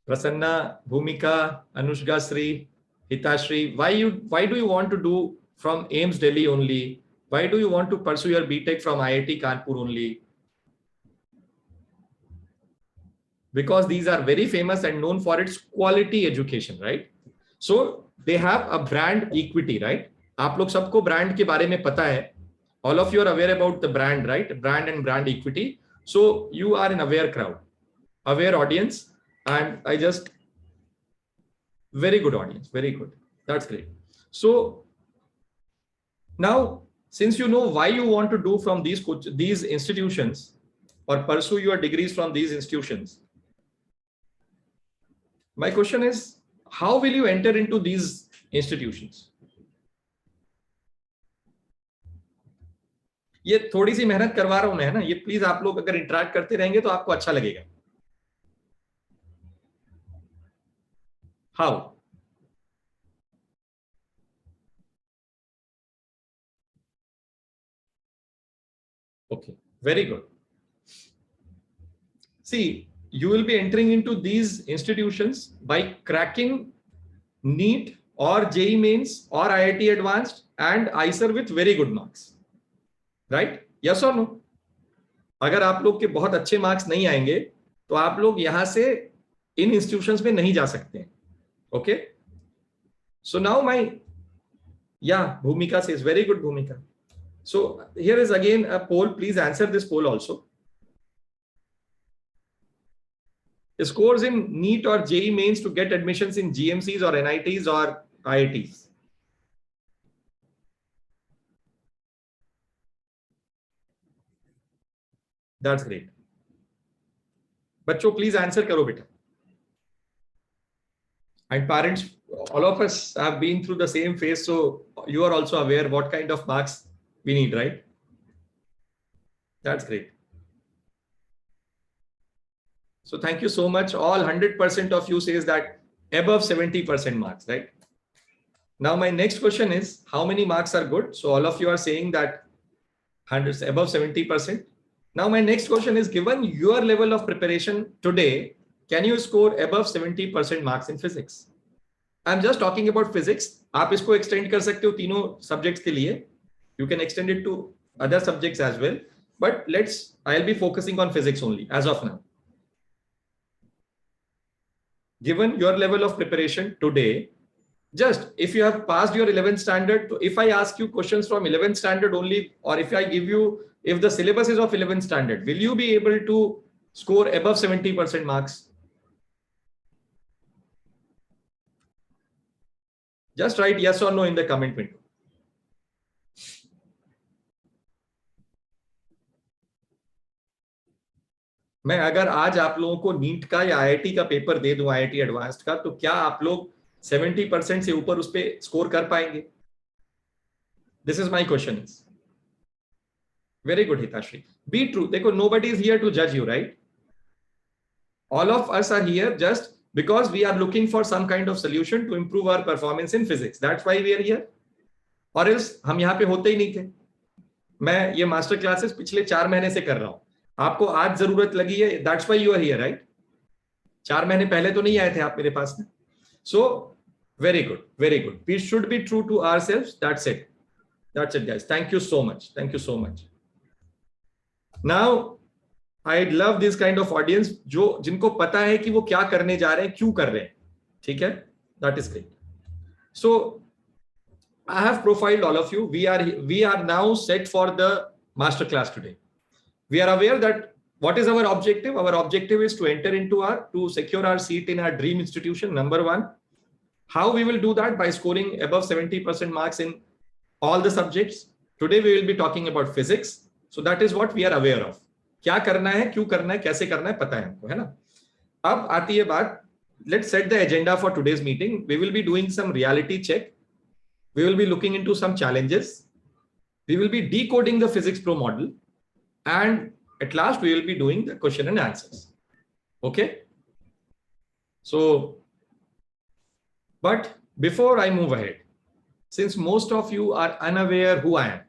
Prasanna, Bhumika, Anushka Sri, Hitashri, why do you want to do from AIMS Delhi only? Why do you want to pursue your BTech from IIT Kanpur only? Because these are very famous and known for its quality education, right? So they have a brand equity, right? आप लोग सबको brand के बारे में पता है. All of you are aware about the brand, right? Brand and brand equity. So you are an aware crowd, aware audience, and I just very good audience, very good. That's great. So now, since you know why you want to do from these institutions or pursue your degrees from these institutions, my question is, how will you enter into these institutions? ये थोड़ी सी मेहनत करवा रहा हूं मैं, ना, ये please आप लोग अगर इंटरेक्ट करते रहेंगे तो आपको अच्छा लगेगा. How? Okay, very good. See, you will be entering into these institutions by cracking NEET or JEE Mains or IIT Advanced and ICER with very good marks, right? Yes or no? अगर आप लोग के बहुत अच्छे marks नहीं आएंगे तो आप लोग यहां से इन इंस्टीट्यूशंस में नहीं जा सकते हैं. Okay? So now Bhumika says, very good, Bhumika. So here is again a poll. Please answer this poll also. Scores in NEET or JEE Mains to get admissions in GMCs or NITs or IITs. That's great. बच्चों please answer करो बेटा. And parents, all of us have been through the same phase, so you are also aware what kind of marks we need, right? That's great. So thank you so much. All 100% of you says that above 70% marks, right? Now my next question is, how many marks are good? So all of you are saying that hundreds above 70%. Now my next question is, given your level of preparation today, can you score above 70% marks in physics? I'm just talking about physics. आप इसको extend कर सकते हो तीनों subjects के लिए. You can extend it to other subjects as well. But I'll be focusing on physics only as of now. Given your level of preparation today, just if you have passed your 11th standard, if I ask you questions from 11th standard only, or if the syllabus is of 11th standard, will you be able to score above 70% marks? Just write yes or no in the comment window. मैं अगर आज आप लोगों को NEET का या IIT का paper दे दूं, आईआईटी एडवांस्ड का, तो क्या आप लोग 70% से ऊपर उस पे स्कोर कर पाएंगे? This is my question. Very good Hitashri. Be true. देखो, nobody is here to judge you, right? All of us are here just because we are looking for some kind of solution to improve our performance in physics. That's why we are here. Or else हम यहाँ पे होते ही नहीं थे. मैं ये master classes पिछले 4 महीने से कर रहा हूं. आपको आज जरूरत लगी है, that's why you are here, right? 4 महीने पहले तो नहीं आए थे आप मेरे पास में. So very good, very good. We should be true to ourselves. That's it, guys. Thank you so much. Thank you so much. Now I'd love this kind of audience जिनको पता है कि वो क्या करने जा रहे हैं, क्यों कर रहे हैं. ठीक है? That is great. So I have profiled all of you. We are now set for the master class today. We are aware that what is our objective? Our objective is to enter to secure our seat in our dream institution, number one. How we will do that? By scoring above 70% marks in all the subjects. Today we will be talking about physics. So that is what we are aware of. क्या करना है, क्यों करना है, कैसे करना है, पता है हमको, है ना? अब आती है बात, let's set the agenda for today's meeting. We will be doing some reality check. We will be looking into some challenges. We will be decoding the Physics Pro model. And at last, we will be doing the question and answers. Okay? So, but before I move ahead, since most of you are unaware who I am,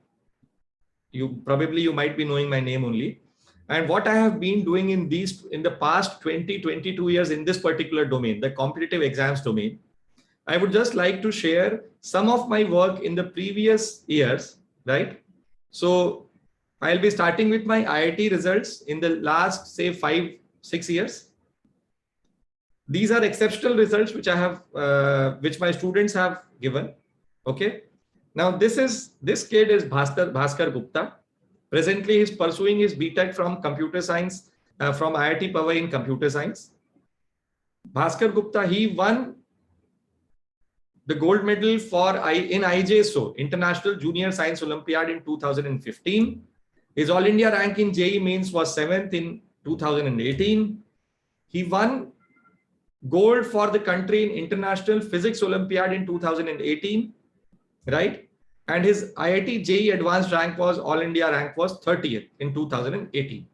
you might be knowing my name only. and what I have been doing in the past 22 years in this particular domain, the competitive exams domain, I would just like to share some of my work in the previous years, right? So I'll be starting with my IIT results in the last, say, 5-6 years. These are exceptional results which I have, which my students have given. Okay. Now this kid is Bhaskar Gupta. Presently, he's pursuing his BTech from computer science from IIT Powai in computer science. Bhaskar Gupta, he won the gold medal in IJSO, International Junior Science Olympiad in 2015. His All India rank in JEE Mains was 7th in 2018. He won gold for the country in International Physics Olympiad in 2018, right? And his IIT JEE Advanced rank was All India rank was 30th in 2018.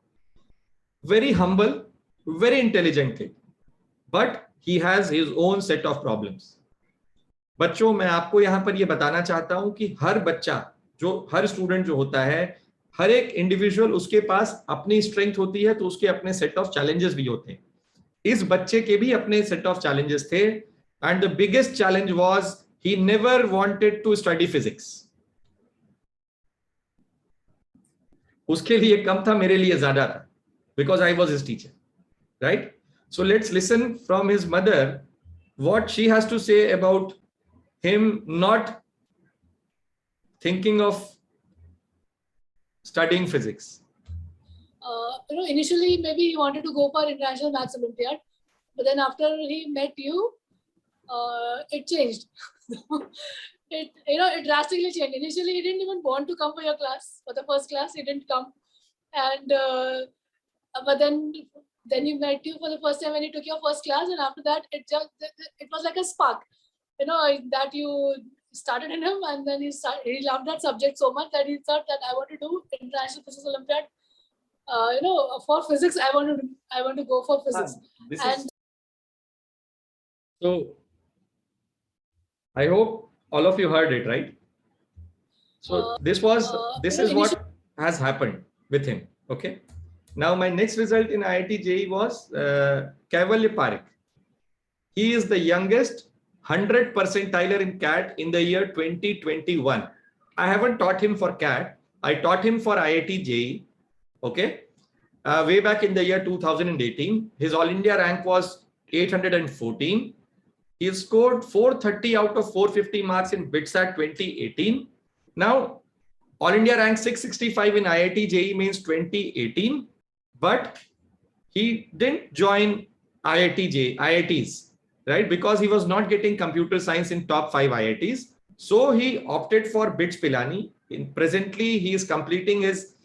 Very humble, very intelligent kid, but he has his own set of problems. बच्चों, मैं आपको यहां पर ये बताना चाहता हूं कि हर बच्चा, हर स्टूडेंट जो होता है, हर एक इंडिविजुअल, उसके पास अपनी स्ट्रेंथ होती है, तो उसके अपने सेट ऑफ चैलेंजेस भी होते हैं. इस बच्चे के भी अपने सेट ऑफ चैलेंजेस थे, and the biggest challenge was he never wanted to study physics. उसके लिए कम था, मेरे लिए ज्यादा था, because I was his teacher, right? So let's listen from his mother what she has to say about him not thinking of studying physics. Initially maybe he wanted to go for International Maths Olympiad, but then after he met you, it changed. It drastically changed. Initially he didn't even want to come for your class, for the first class. He didn't come, and but then he met you for the first time when he took your first class, and after that it was like a spark, that you started in him, and then he loved that subject so much that he thought that I want to do International Physics Olympiad. For physics, I want to go for physics. So I hope all of you heard it, right? So this is what has happened with him. Okay. Now my next result in IIT JEE was Kaivalya Parekh. He is the youngest 100 percentiler in CAT in the year 2021. I haven't taught him for CAT. I taught him for IIT JEE. Okay. Way back in the year 2018, his All India rank was 814. He scored 430 out of 450 marks in BITSAT 2018. Now, All India rank 665 in IIT JEE Mains 2018. But he didn't join IITs, right? Because he was not getting computer science in top 5 IITs. So he opted for BITS Pilani. Presently, he is completing his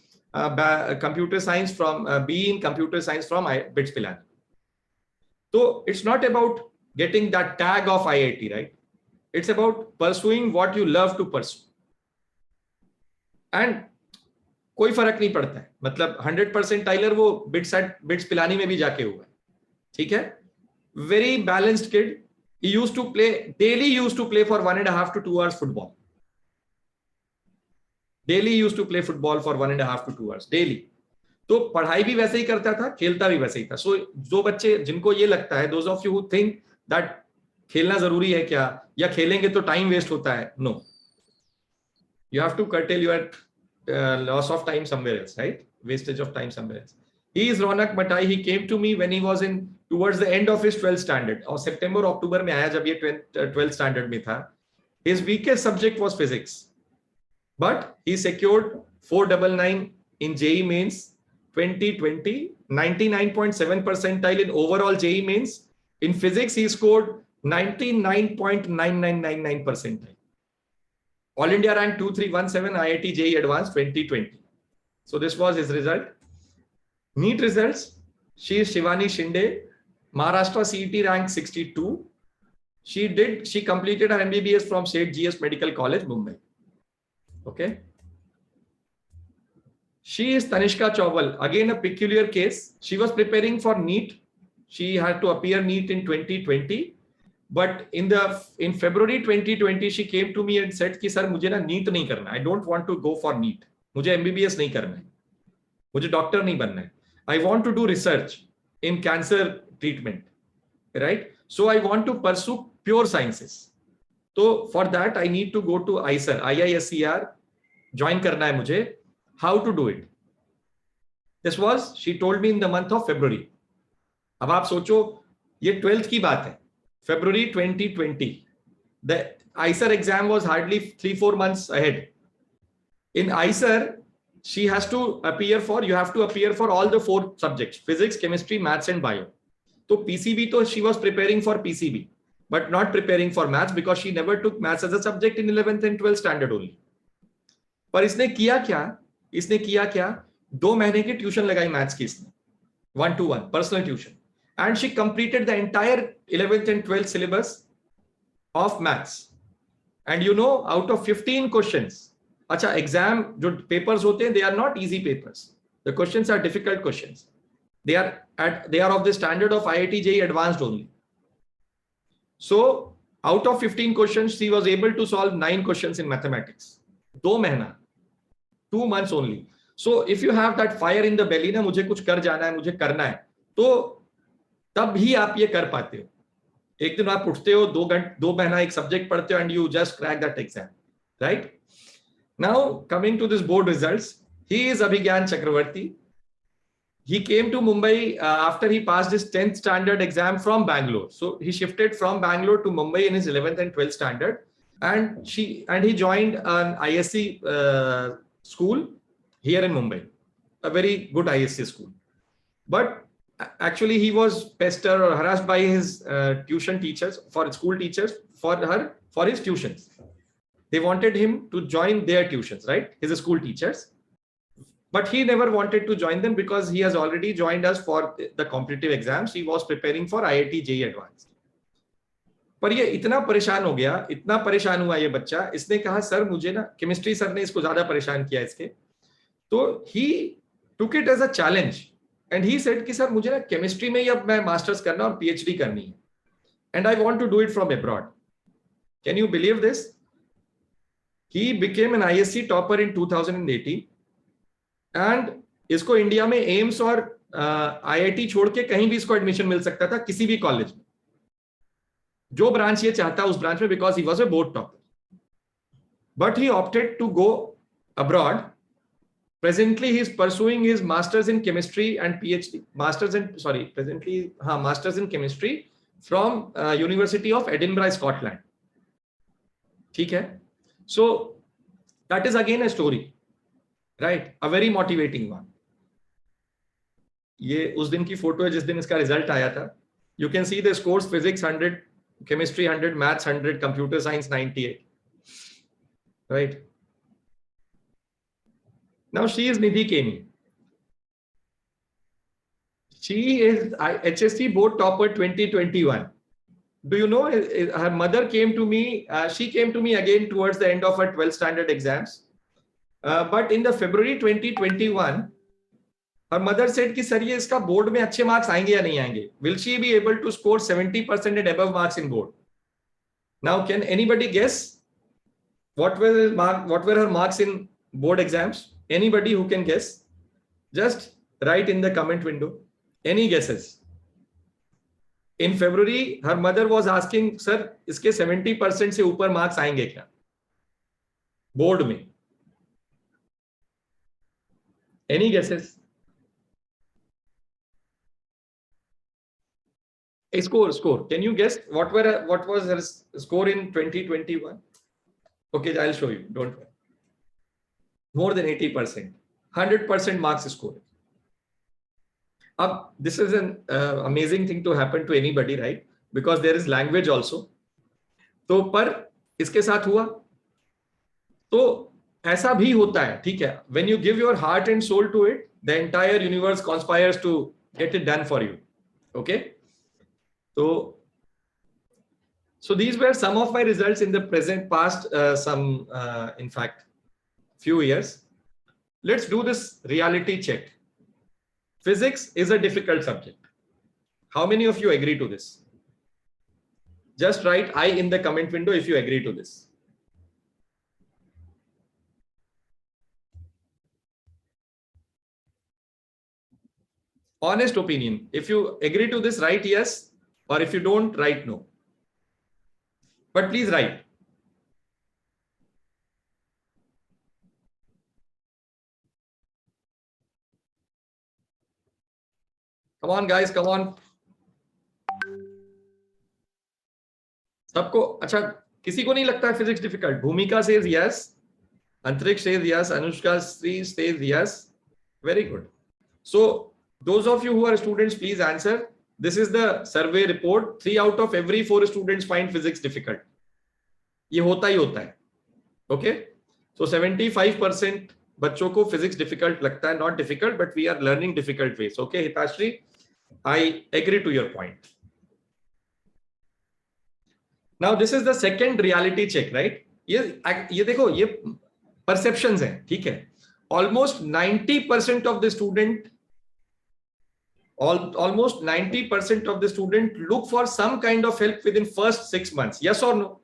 computer science from BE in computer science from BITS Pilani. So it's not about getting that tag of IIT, right? It's about pursuing what you love to pursue. And कोई फर्क नहीं पड़ता है, मतलब 100 percentiler वो bits Pilani में भी जाके हुआ है, ठीक है? Very balanced kid. He used to play for 1.5 to 2 hours football. Daily used to play football for 1.5 to 2 hours daily. तो पढ़ाई भी वैसे ही करता था, खेलता भी वैसे ही था. So जो बच्चे जिनको ये लगता है, those of you who think that खेलना जरूरी है क्या, या खेलेंगे तो टाइम वेस्ट होता है, no. You have to curtail your loss of time somewhere else, right? Wastage of time somewhere else. He is Ronak Matai. He came to me when he was towards the end of his 12th standard. और September October में आया जब ये 12th standard में था. His weakest subject was physics, but he secured 499 in JEE Mains 2020, 99.7 percentile in overall JEE Mains. In physics, he scored 99.9999 percentile. All India rank 2317 IIT JEE Advanced 2020. So this was his result. NEET results. She is Shivani Shinde, Maharashtra CET rank 62. She completed her MBBS from State GS Medical College, Mumbai. Okay. She is Tanishka Chawal. Again, a peculiar case. She was preparing for NEET. She had to appear NEET in 2020. But in February 2020, she came to me and said कि sir मुझे ना NEET नहीं करना, I don't want to go for NEET, मुझे MBBS नहीं करना है, मुझे डॉक्टर नहीं बनना है. I want to do research in cancer treatment, right? So I want to pursue pure sciences. So for that, I need to go to IISER, IISER, join karna hai mujhe. How to do it? This was, she told me in the month of February. अब आप सोचो ये 12th की बात है, February 2020. The IISER exam was hardly 3-4 months ahead. In IISER, she has to appear for, you have to appear for all the 4 subjects: physics, chemistry, maths and bio. So PCB, to she was preparing for PCB, but not preparing for maths because she never took maths as a subject in 11th and 12th standard only. पर इसने किया क्या 2 महीने की tuition लगाई maths की इसने, 1-to-1 personal tuition, and she completed the entire 11th and 12th syllabus of maths. And you know, out of 15 questions, अच्छा एग्जाम जो पेपर्स होते हैं, they are not easy papers, the questions are difficult questions, they are of the standard of IIT JEE advanced only. So out of 15 questions she was able to solve 9 questions in mathematics. 2 महीना, 2 months only. So if you have that fire in the belly ना, मुझे कुछ कर जाना है, मुझे करना है, तो तब ही आप ये कर पाते हो. एक दिन आप उठते हो, 2 महीना एक सब्जेक्ट पढ़ते हो and you just crack that exam, right? Now coming to this board results, he is Abhigyan Chakravarti. He came to Mumbai after he passed his 10th standard exam from Bangalore. So he shifted from Bangalore to Mumbai in his 11th and 12th standard, and he joined an ISC school here in Mumbai, a very good ISC school. But actually he was pestered or harassed by his tuition teachers, for school teachers, for his tuitions. They wanted him to join their tuitions, right? His school teachers. But he never wanted to join them because he has already joined us for the competitive exams. He was preparing for IIT JEE Advanced. पर ये इतना परेशान हो गया, इतना परेशान हुआ ये बच्चा, इसने कहा सर मुझे ना, केमिस्ट्री सर ने इसको ज्यादा परेशान किया इसके, तो he took it as a challenge and he said कि सर मुझे ना केमिस्ट्री में ही अब मैं मास्टर्स करना और PhD करनी है, and I want to do it from abroad. Can you believe this? He became an ISC topper in 2018 and इसको इंडिया में एम्स और IIT छोड़ के कहीं भी इसको एडमिशन मिल सकता था, किसी भी कॉलेज में, जो ब्रांच ये चाहता उस ब्रांच में, because he was a board topper. But he opted to go abroad. Presently he is pursuing his masters in chemistry and PhD, masters in chemistry from University of Edinburgh, Scotland. ठीक है? So that is again a story, right? A very motivating one. ये उस दिन की photo है जिस दिन इसका रिजल्ट आया था. You can see the scores: physics 100, chemistry 100, maths 100, computer science 98, right? Now she is Nidhi Keni. She is HSC board topper 2021. Do you know, her mother came to me, she came to me again towards the end of her 12th standard exams. But in the February 2021, her mother said कि sir ये इसका board में अच्छे marks आएंगे या नहीं आएंगे? Will she be able to score 70% and above marks in board? Now can anybody guess what were her marks in board exams? Anybody who can guess? Just write in the comment window. Any guesses? In February, her mother was asking, sir, इसके 70% से ऊपर marks आएंगे क्या board में? Any guesses? A score. Can you guess what was her score in 2021? Okay, I'll show you. Don't worry. More than 80%, 100% marks score. This is an amazing thing to happen to anybody, right? Because there is language also. तो पर इसके साथ हुआ, तो ऐसा भी होता है, ठीक है? When you give your heart and soul to it, the entire universe conspires to get it done for you. Okay? So these were some of my results in the past, in fact, few years. Let's do this reality check. Physics is a difficult subject. How many of you agree to this? Just write I in the comment window if you agree to this. Honest opinion. If you agree to this, write yes, or if you don't, write no. But please write. Come on, guys, come on. सबको अच्छा, किसी को नहीं लगता है physics difficult? भूमिका says yes, Antriksh says yes, Anushka says yes. Very good. So those of you who are students, please answer. This is the survey report. 3 out of every 4 students find physics difficult. ये होता ही होता है. Okay? So 75% बच्चों को physics difficult लगता है, not difficult, but we are learning difficult ways. Okay, Hitashri, I agree to your point. Now this is the second reality check, right? ये देखो, ये perceptions हैं, ठीक है? Almost 90% of the student, almost 90% of the student look for some kind of help within first 6 months. Yes or no?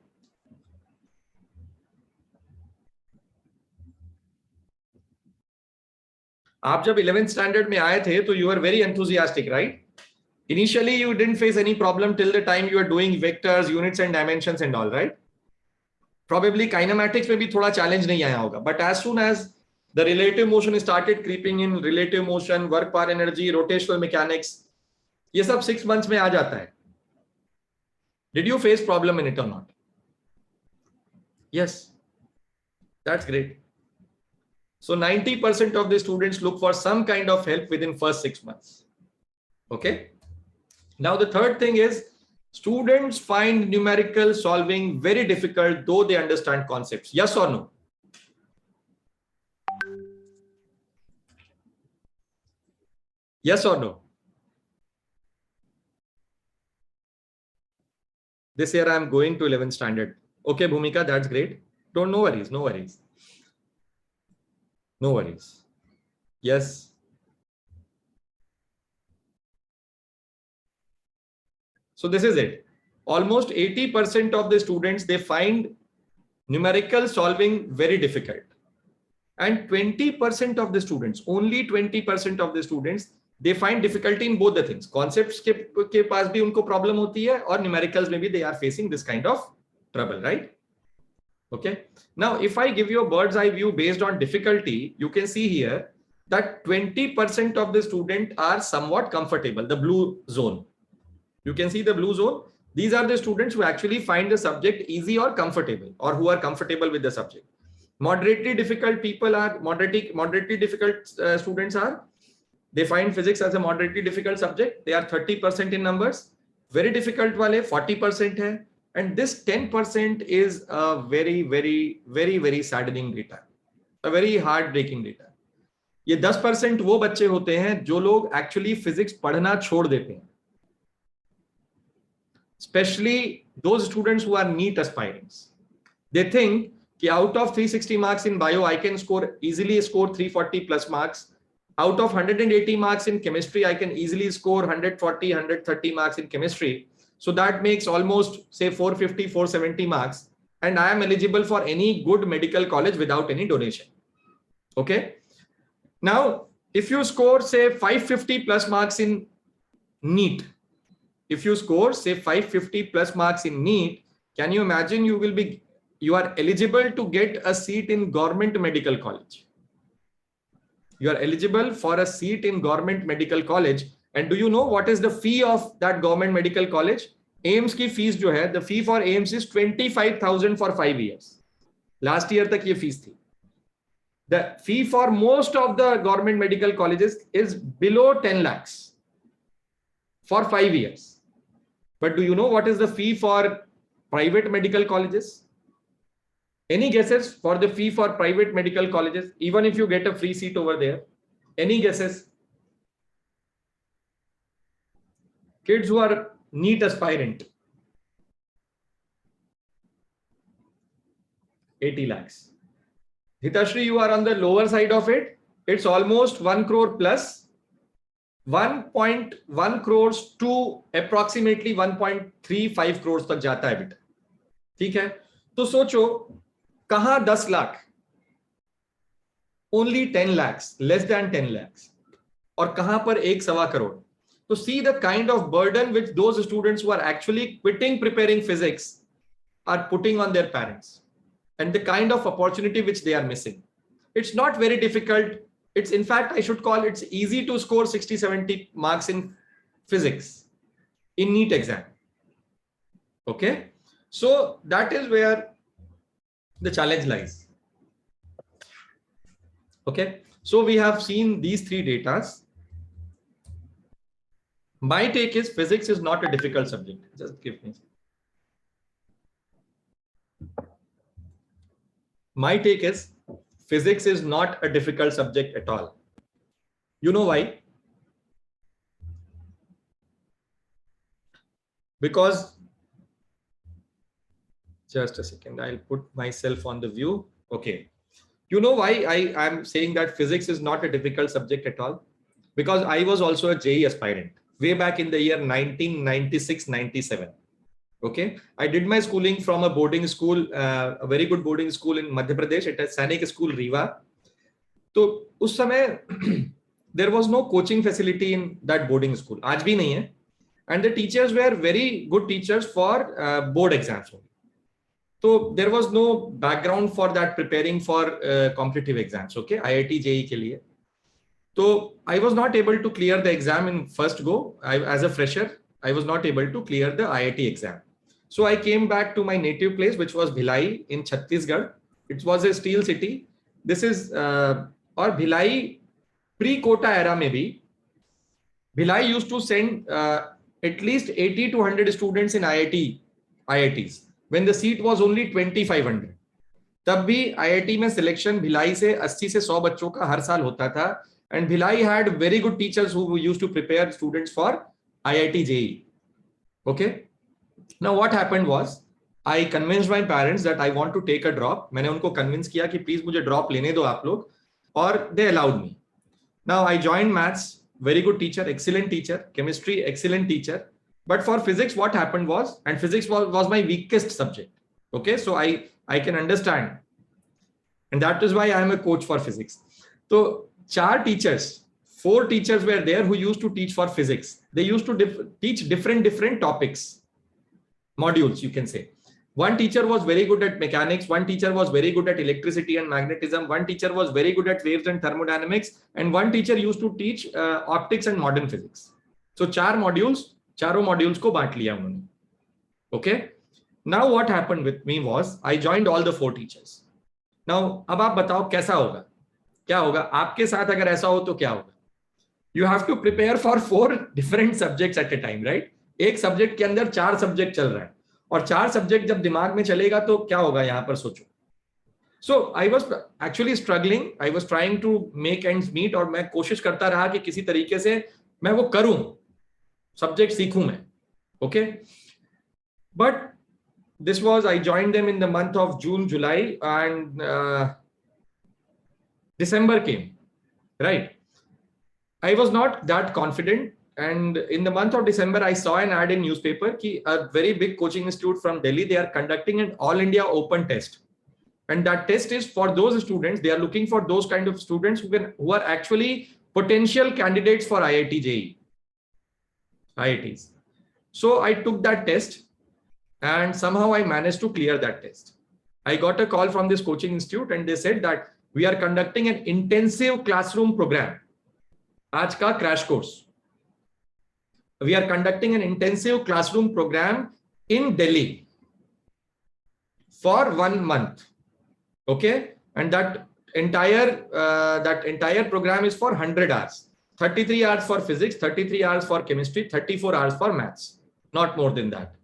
आप जब 11th standard में आए थे तो you were very enthusiastic, right? Initially you didn't face any problem till the time you are doing vectors, units and dimensions and all, right? Probably kinematics में भी थोड़ा challenge नहीं आया होगा, but as soon as the relative motion started creeping in, relative motion, work power energy, rotational mechanics, ये सब 6 months में आ जाता है. Did you face problem in it or not? Yes. That's great. So 90% of the students look for some kind of help within first 6 months. Okay. Now the third thing is students find numerical solving very difficult, though they understand concepts. Yes or no? Yes or no? This year I am going to 11th standard. Okay, Bhumika, that's great. Don't, no worries, no worries. No worries. Yes. So this is it. Almost 80% of the students, they find numerical solving very difficult. And 20% of the students, only 20% of the students, they find difficulty in both the things. Concepts के पास भी उनको problem होती है और numericals में भी they are facing this kind of trouble, right? Okay. Now, if I give you a bird's eye view based on difficulty, you can see here that 20% of the student are somewhat comfortable, the blue zone. You can see the blue zone. These are the students who actually find the subject easy or comfortable, or who are comfortable with the subject. Moderately difficult people are, moderately difficult students are, they find physics as a moderately difficult subject. They are 30% in numbers. Very difficult wale 40% hai. And this 10% is a very, very, very, very saddening data, a very heartbreaking data. ये 10% वो बच्चे होते हैं जो लोग actually physics पढ़ना छोड़ देते हैं. Especially those students who are NEET aspirants. They think कि out of 360 marks in bio, I can easily score 340 plus marks. Out of 180 marks in chemistry, I can easily score 140, 130 marks in chemistry. So that makes almost say 450, 470 marks. And I am eligible for any good medical college without any donation. Okay. Now, if you score say 550 plus marks in NEET, if you score say 550 plus marks in NEET, can you imagine you are eligible to get a seat in government medical college. You are eligible for a seat in government medical college. And do you know what is the fee of that government medical college? AIMS की fees जो है, the fee for AIMS is 25,000 for 5 years. Last year तक ये fees थी. The fee for most of the government medical colleges is below 10 lakhs for 5 years. But do you know what is the fee for private medical colleges? Any guesses for the fee for private medical colleges, even if you get a free seat over there? Any guesses? Kids who are NEET aspirant, 80 lakhs. Hitashri, you are on the lower side of it. It's almost 1 crore plus. 1.1 crores to approximately 1.35 crores तक जाता है बेटा. ठीक है, तो सोचो कहां 10 lakh, only 10 lakhs, less than 10 lakhs. और कहां पर 1-1.25 करोड़. तो see the kind of burden which those students who are actually quitting preparing physics are putting on their parents, and the kind of opportunity which they are missing. It's not very difficult. It's, in fact, I should call it's easy to score 60-70 marks in physics in NEET exam. Okay, so that is where the challenge lies. Okay, so we have seen these three datas. My take is physics is not a difficult subject. Just give me. My take is physics is not a difficult subject at all. You know why? Because, just a second, I'll put myself on the view. Okay, you know why I'm saying that physics is not a difficult subject at all? Because I was also a JEE aspirant way back in the year 1996-97. Okay, I did my schooling from a boarding school, a very good boarding school in Madhya Pradesh. It is Sainik School, Rewa. तो उस समय there was no coaching facility in that boarding school. आज भी नहीं है. And the teachers were very good teachers for board exams. So there was no background for that preparing for competitive exams. Okay, IIT JEE के लिए. So I was not able to clear the exam in first go. As a fresher, I was not able to clear the IIT exam. So I came back to my native place, which was Bhilai in Chhattisgarh. It was a steel city. This is or Bhilai pre-quota era maybe. Bhilai used to send at least 80 to 100 students in IITs when the seat was only 2500. तब भी IIT में selection Bhilai से 80 से 100 बच्चों का हर साल होता था. And Bhilai had very good teachers who used to prepare students for IIT JEE. Okay. Now what happened was I convinced my parents that I want to take a drop. मैंने उनको convince किया कि please मुझे drop लेने दो आप लोग, और they allowed me. Now I joined maths, very good teacher, excellent teacher, chemistry, excellent teacher. But for physics, what happened was, and physics was my weakest subject. Okay, so I can understand. And that is why I am a coach for physics. So 4 teachers were there who used to teach for physics. They used to teach different topics, modules, you can say. One teacher was very good at mechanics. One teacher was very good at electricity and magnetism. One teacher was very good at waves and thermodynamics. And one teacher used to teach optics and modern physics. So 4 modules, चारों modules को बांट लिया उन्होंने. Okay. Now what happened with me was I joined all the 4 teachers. Now अब आप बताओ कैसा होगा? क्या होगा आपके साथ अगर ऐसा हो तो क्या होगा? You have to prepare for 4 different subjects at a time, right? एक सब्जेक्ट के अंदर 4 सब्जेक्ट चल रहा है, और 4 सब्जेक्ट जब दिमाग में चलेगा तो क्या होगा यहां पर सोचो. So I was actually struggling. I was trying to make ends meet, और मैं कोशिश करता रहा कि किसी तरीके से मैं वो करूं, सब्जेक्ट सीखूं मैं. Okay, but this was, I joined them in the month of June, July, and December came, right? I was not that confident. And in the month of December, I saw an ad in newspaper कि a very big coaching institute from Delhi, they are conducting an all India open test. And that test is for those students. They are looking for those kind of students who are actually potential candidates for IIT JEE, IITs. So I took that test, and somehow I managed to clear that test. I got a call from this coaching institute, and they said that we are conducting an intensive classroom program. आज का crash course. We are conducting an intensive classroom program in Delhi for 1 month. Okay, and that entire program is for 100 hours. 33 hours for physics, 33 hours for chemistry, 34 hours for maths. Not more than that.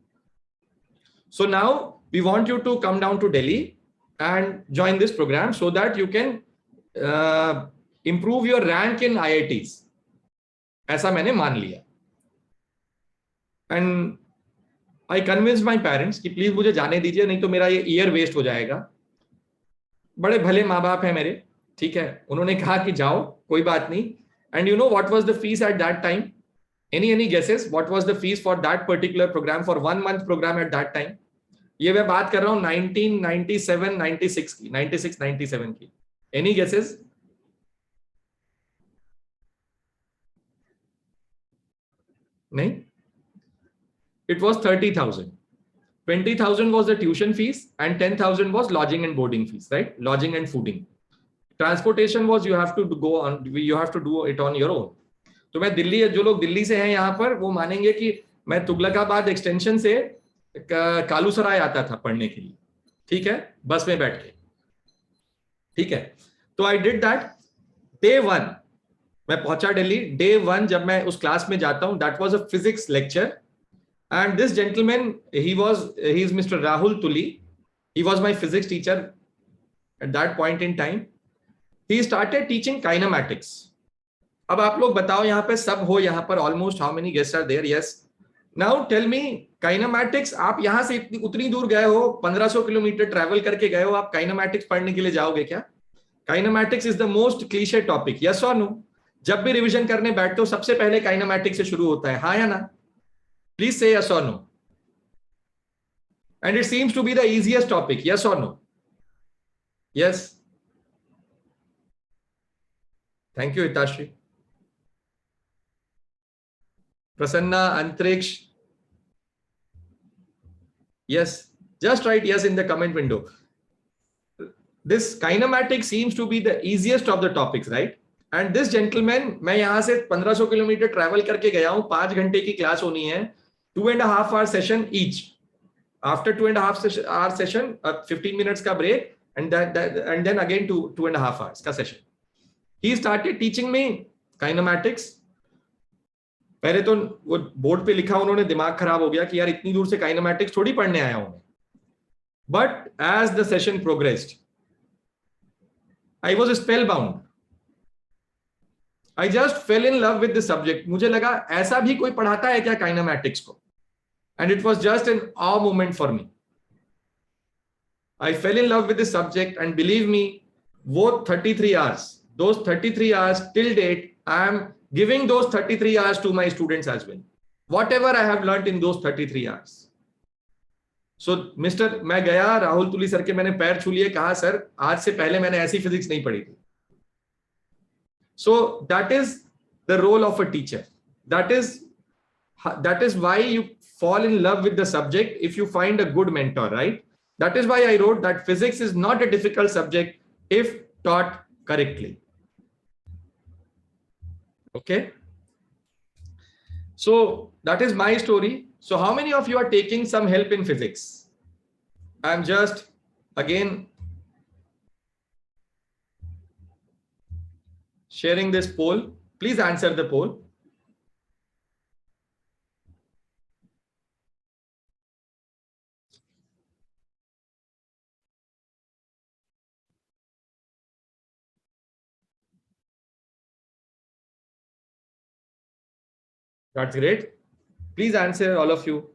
So now we want you to come down to Delhi and join this program so that you can improve your rank in IITs. ऐसा मैंने मान लिया. And I convinced my parents कि please मुझे जाने दीजिए, नहीं तो मेरा ये ईयर वेस्ट हो जाएगा. बड़े भले माँ बाप है मेरे, ठीक है. उन्होंने कहा कि जाओ, कोई बात नहीं. And you know what was the fees at that time? Any guesses? What was the fees for that particular program, for 1 month program at that time? ये मैं बात कर रहा हूँ 1997-96 की, 96-97 की. Any guesses? नहीं, it was 30,000. 20,000 was the tuition fees and 10,000 was lodging and boarding fees, right? Lodging and fooding. Transportation was you have to go on, you have to do it on your own. तो मैं दिल्ली, जो लोग दिल्ली से हैं यहाँ पर, वो मानेंगे कि मैं तुगलकाबाद एक्सटेंशन से कालूसराय आता था पढ़ने के लिए, ठीक है, बस में बैठ के, ठीक है. तो आई डिड दैट. डे 1 मैं पहुंचा दिल्ली. डे 1 जब मैं उस क्लास में जाता हूं, that was a physics lecture. And this gentleman, he is Mr. Rahul Tuli. He was my physics teacher at that point in time. He started teaching kinematics. अब आप लोग बताओ, यहाँ पे सब हो, यहाँ पर almost how many guests are there? Yes. Now tell me, kinematics, आप यहाँ से उतनी दूर गए हो, 1500 किलोमीटर ट्रैवल करके गए हो, आप kinematics पढ़ने के लिए जाओगे क्या? Kinematics is the most cliche topic. Yes or no? जब भी रिविजन करने बैठते हो, सबसे पहले kinematics से शुरू होता है, हाँ या ना? Please say yes or no. And it seems to be the easiest topic. Yes or no? Yes. Thank you, Hitashri. Prasanna, Antriksh. Yes. Just write yes in the comment window. This kinematics seems to be the easiest of the topics, right? And this gentleman, मैं यहाँ से 1500 kilometre travel करके गया हूँ, 5 घंटे की class होनी है, 2.5 hour session each. After 2.5 hour session, 15 minutes ka break, and then again 2.5 hours ka session. He started teaching me kinematics. पहले तो वो बोर्ड पे लिखा, उन्होंने दिमाग खराब हो गया कि यार इतनी दूर से kinematics थोड़ी पढ़ने आया हूं. But as the session progressed, I was spellbound. I just fell in love with the subject. मुझे लगा ऐसा भी कोई पढ़ाता है क्या kinematics को? And it was just an awe moment for me. I fell in love with the subject, and believe me, वो 33 hours, those 33 hours till date, I am giving those 33 hours to my students as well. Whatever I have learned in those 33 hours. So, मैं गया राहुल तुली sir के, मैंने पैर छू लिए, कहा sir आज से पहले मैंने ऐसी फिजिक्स नहीं पढ़ी थी. So that is the role of a teacher. That is why you fall in love with the subject if you find a good mentor, right? That is why I wrote that physics is not a difficult subject if taught correctly. Okay. So that is my story. So how many of you are taking some help in physics? I'm just again sharing this poll. Please answer the poll. That's great. Please answer, all of you.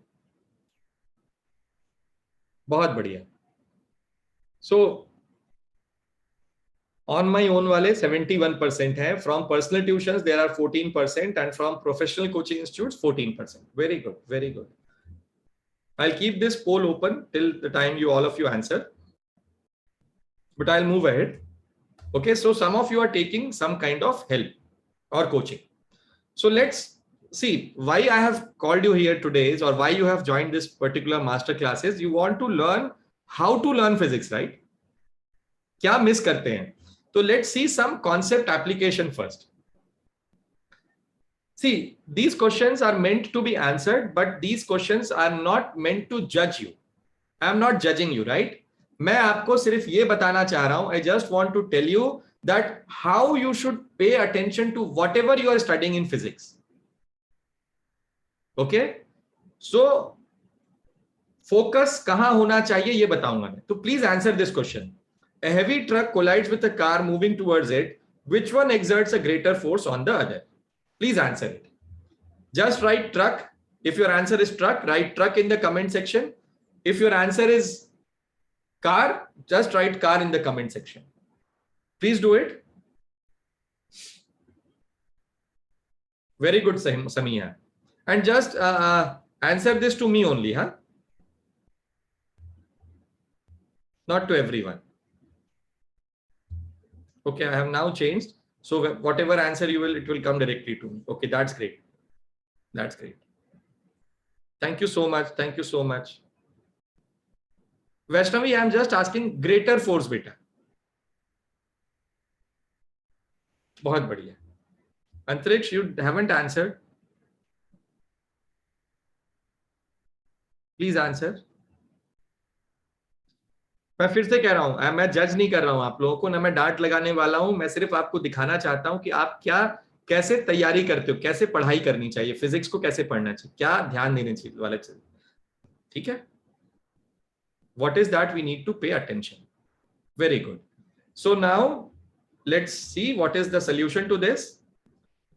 बहुत बढ़िया. So on my own वाले 71% है. From personal tuitions there are 14%, and from professional coaching institutes 14%. Very good, very good. I'll keep this poll open till the time all of you answer, but I'll move ahead. Okay, so some of you are taking some kind of help or coaching. So let's see why I have called you here today, or why you have joined this particular master classes. You want to learn how to learn physics, right? क्या miss करते हैं? So let's see some concept application first. See, these questions are meant to be answered, but these questions are not meant to judge you. I am not judging you, right? मैं आपको सिर्फ ये बताना चाह रहा हूं. I just want to tell you that how you should pay attention to whatever you are studying in physics. Okay? So focus कहां होना चाहिए ये बताऊंगा मैं. तो please answer this question. A heavy truck collides with a car moving towards it. Which one exerts a greater force on the other? Please answer it. Just write truck. If your answer is truck, write truck in the comment section. If your answer is car, just write car in the comment section. Please do it. Very good, Samia. And just answer this to me only, huh? Not to everyone. Okay, I have now changed. So whatever answer you will, it will come directly to me. Okay, that's great. That's great. Thank you so much. Thank you so much. Vaishnavi, I am just asking greater force beta. बहुत बढ़िया. Antariksh, you haven't answered. Please answer. मैं फिर से कह रहा हूं, मैं जज नहीं कर रहा हूं आप लोगों को, ना मैं डांट लगाने वाला हूं. मैं सिर्फ आपको दिखाना चाहता हूं कि आप क्या कैसे तैयारी करते हो, कैसे पढ़ाई करनी चाहिए, फिजिक्स को कैसे पढ़ना चाहिए, क्या ध्यान देने चाहिए वाले चाहिए. ठीक है? What is that we need to pay attention? Very good. So now let's see what is the solution to this.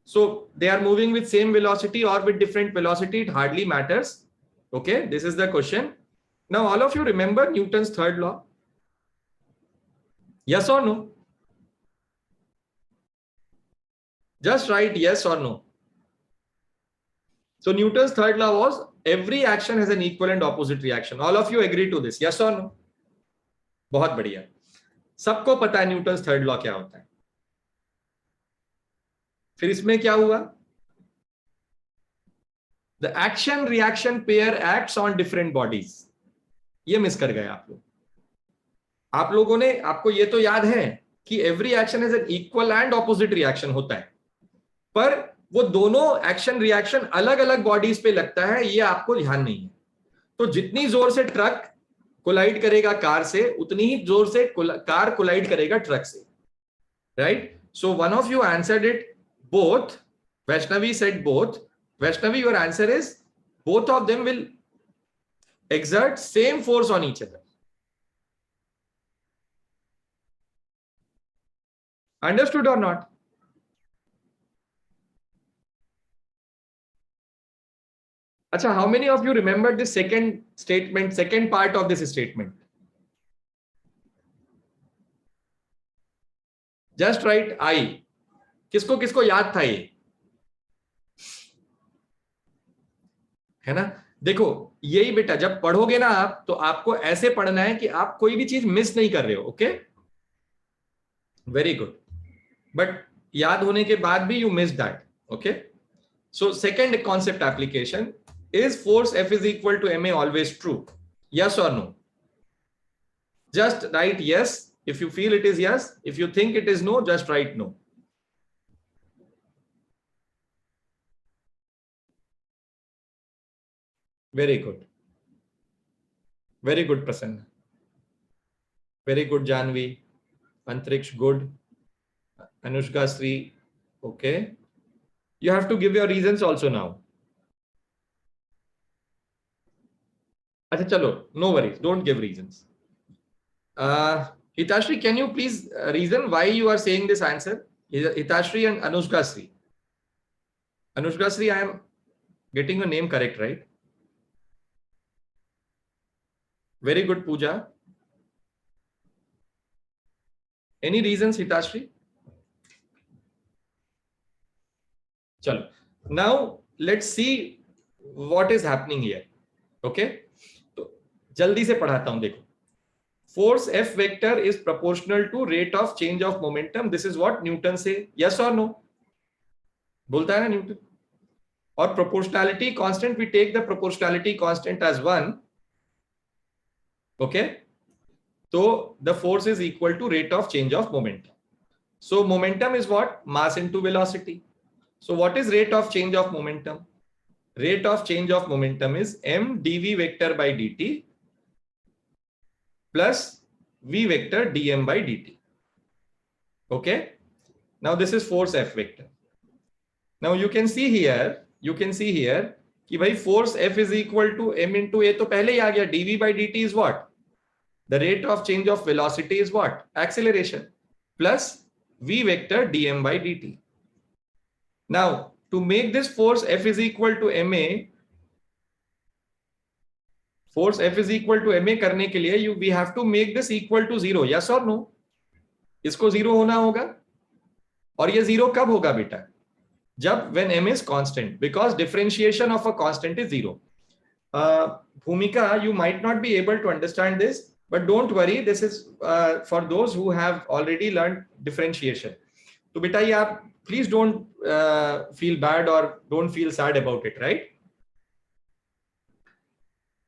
So they are moving with same velocity or with different velocity, it hardly matters. Okay, this is the question. Now all of you remember Newton's third law? Yes or no? Just write yes or no. So Newton's third law was every action has an equal and opposite reaction. All of you agree to this? Yes or no? बहुत बढ़िया. सबको पता है Newton's third law क्या होता है. फिर इसमें क्या हुआ? The action reaction pair acts on different bodies. ये मिस कर गए आप लोग. आप लोगों ने, आपको ये तो याद है कि every action is an equal and opposite reaction होता है, पर वो दोनों एक्शन रिएक्शन अलग अलग बॉडीज पे लगता है, ये आपको ध्यान नहीं है. तो जितनी जोर से ट्रक कोलाइड करेगा कार से, उतनी ही जोर से कार कोलाइड करेगा ट्रक से. Right? So one of you answered it both. Vaishnavi said both. Vaishnavi, your answer is both of them will exert same force on each other. Understood or not? Acha, how many of you remember the second statement, second part of this statement? Just write I. किसको किसको याद था ये? है ना? देखो, यही बेटा जब पढ़ोगे ना आप, तो आपको ऐसे पढ़ना है कि आप कोई भी चीज मिस नहीं कर रहे हो. Okay, very good. बट याद होने के बाद भी you miss that. Okay, so second concept application is force F is equal to ma always true? Yes or no? Just write yes if you feel it is yes. If you think it is no, just write no. Very good. Very good, Prasanna. Very good, Janvi. Antriksh, good. Anushka Sri, okay. You have to give your reasons also now. Acha, chalo, no worries. Don't give reasons. Hitashri, can you please reason why you are saying this answer? Hitashri and Anushka Sri. Anushka Sri, I am getting your name correct, right? Very good, Pooja. Any reasons, Hitashri? Chalo. Now let's see what is happening here. Okay, तो जल्दी से पढ़ाता हूं. देखो, force F vector is proportional to rate of change of momentum. This is what Newton say. Yes or no? बोलता है ना Newton. और proportionality constant, we take the proportionality constant as 1. Okay, so the force is equal to rate of change of momentum. So momentum is what? Mass into velocity. So what is rate of change of momentum? Rate of change of momentum is m dv vector by dt plus v vector dm by dt. Okay, now this is force F vector. Now you can see here कि भाई force F is equal to m into a, तो पहले ही आ गया. dv by dt is what? The rate of change of velocity is what? Acceleration, plus v vector dm by dt. Now to make this force F is equal to ma, force F is equal to ma करने के लिए we have to make this equal to 0. Yes or no? इसको 0 होना होगा. और ये 0 कब होगा बेटा? जब when m is constant, because differentiation of a constant is 0. Bhumika, you might not be able to understand this, but don't worry, this is for those who have already learned differentiation. तो बेटा ये आप please don't feel bad or don't feel sad about it, right?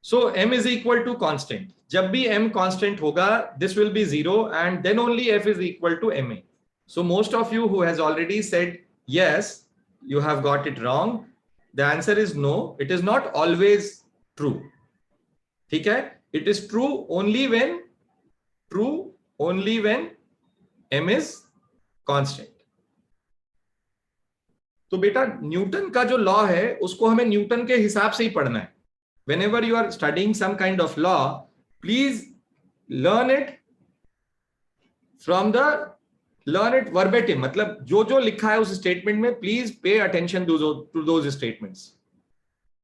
So m is equal to constant. जब भी m constant होगा, this will be 0 and then only f is equal to ma. So most of you who has already said yes, you have got it wrong. The answer is no. It is not always true. ठीक है? It is true only when m is constant. तो बेटा Newton का जो law है उसको हमें Newton के हिसाब से ही पढ़ना है. Whenever you are studying some kind of law, please learn it verbatim. मतलब जो जो लिखा है उस स्टेटमेंट में please pay attention to those statements.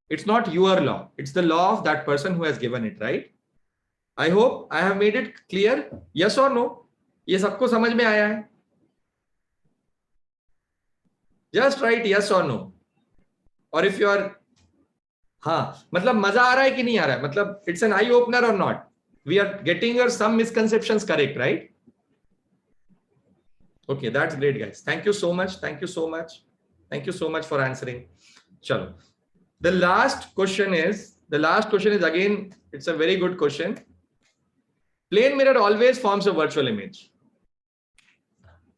It's not your law. It's the law of that person who has given it, right? I hope I have made it clear. Yes or no? ये सबको समझ में आया है? Just write yes or no. Or if you are हाँ, मतलब मजा आ रहा है कि नहीं आ रहा है? मतलब it's an eye opener or not? We are getting your some misconceptions correct, right? Okay, that's great, guys. Thank you so much. Thank you so much. Thank you so much for answering. Chalo. The last question is again, it's a very good question. Plane mirror always forms a virtual image.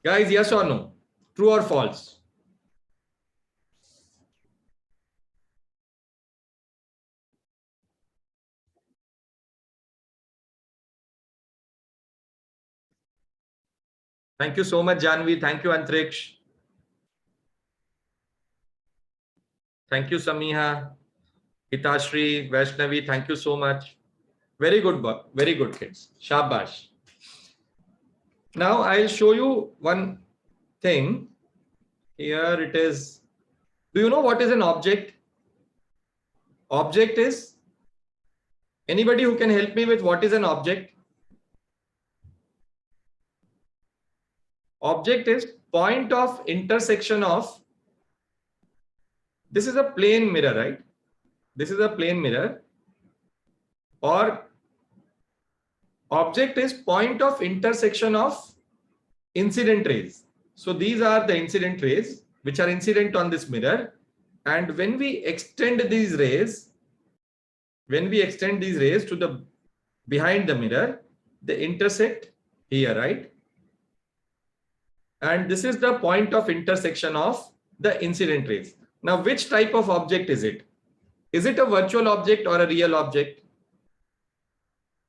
Guys, yes or no? True or false? Thank you so much, Janvi. Thank you, Antriksh. Thank you, Samiha, Hitashri, Vaishnavi. Thank you so much. Very good, very good kids. Shabash. Now I'll show you one thing. Here it is. Do you know what is an object? Object is, anybody who can help me with what is an object? Object is point of intersection of, this is a plane mirror, right? This is a plane mirror, or object is point of intersection of incident rays. So these are the incident rays which are incident on this mirror, and when we extend these rays to the behind the mirror, they intersect here, right? And this is the point of intersection of the incident rays. Now, which type of object is it? Is it a virtual object or a real object?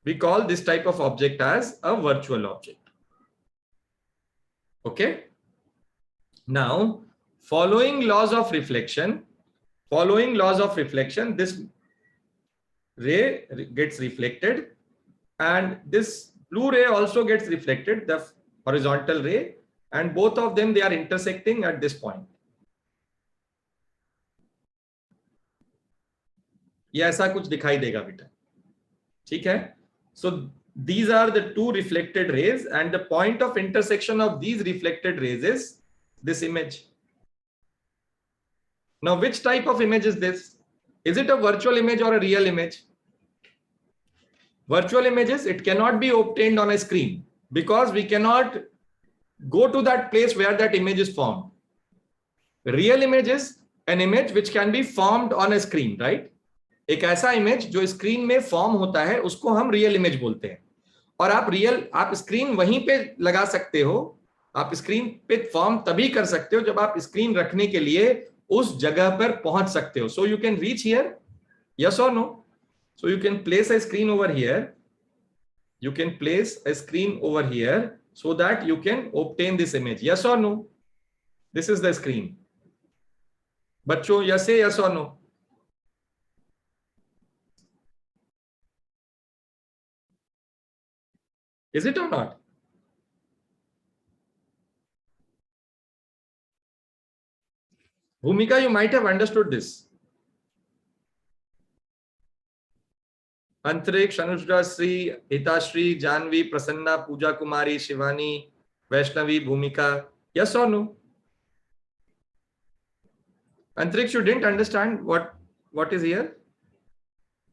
We call this type of object as a virtual object. Okay. Now, following laws of reflection, this ray gets reflected, and this blue ray also gets reflected, the horizontal ray, and both of them, they are intersecting at this point. ये ऐसा कुछ दिखाई देगा बेटा, ठीक है? So these are the two reflected rays, and the point of intersection of these reflected rays is this image. Now, which type of image is this? Is it a virtual image or a real image? Virtual images, it cannot be obtained on a screen because we cannot go to that place where that image is formed. Real image is an image which can be formed on a screen, right? एक ऐसा image जो screen में form होता है उसको हम real image बोलते हैं. और आप स्क्रीन वहीं पे लगा सकते हो, आप स्क्रीन पे फॉर्म तभी कर सकते हो जब आप स्क्रीन रखने के लिए उस जगह पर पहुंच सकते हो. So you can reach here, yes और no? So you can place a screen over here, so that you can obtain this image. Yes or no? This is the screen. बच्चों, yes, say yes or no? Is it or not? Bhumika, you might have understood this. Antriksh, Anushra, Sri, Hitashri, Janvi, Prasanna, Pooja Kumari, Shivani, Vaishnavi, Bhumika. Yes or no? Antriksh, you didn't understand what is here?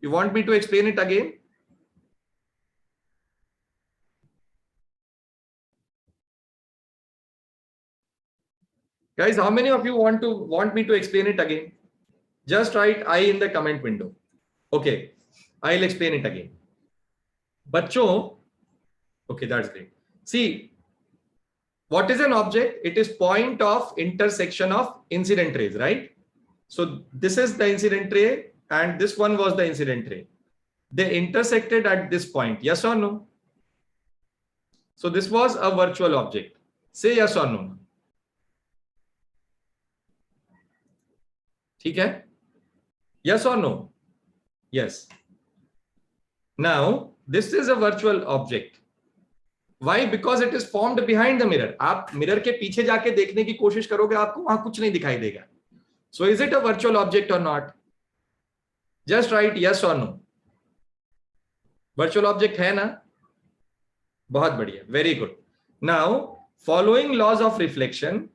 You want me to explain it again? Guys, how many of you want me to explain it again? Just write I in the comment window. Okay. I'll explain it again. बच्चों, okay, that's great. See, what is an object? It is point of intersection of incident rays, right? So this is the incident ray and this one was the incident ray. They intersected at this point. Yes or no? So this was a virtual object. Say yes or no. ठीक है? Yes or no? Yes. Now, this is a virtual object. Why? Because it is formed behind the mirror. आप mirror के पीछे जाके देखने की कोशिश करोगे, आपको वहां कुछ नहीं दिखाई देगा. So is it a virtual object or not? Just write yes or no. Virtual object है ना? बहुत बढ़िया. Very good. Now, following laws of reflection,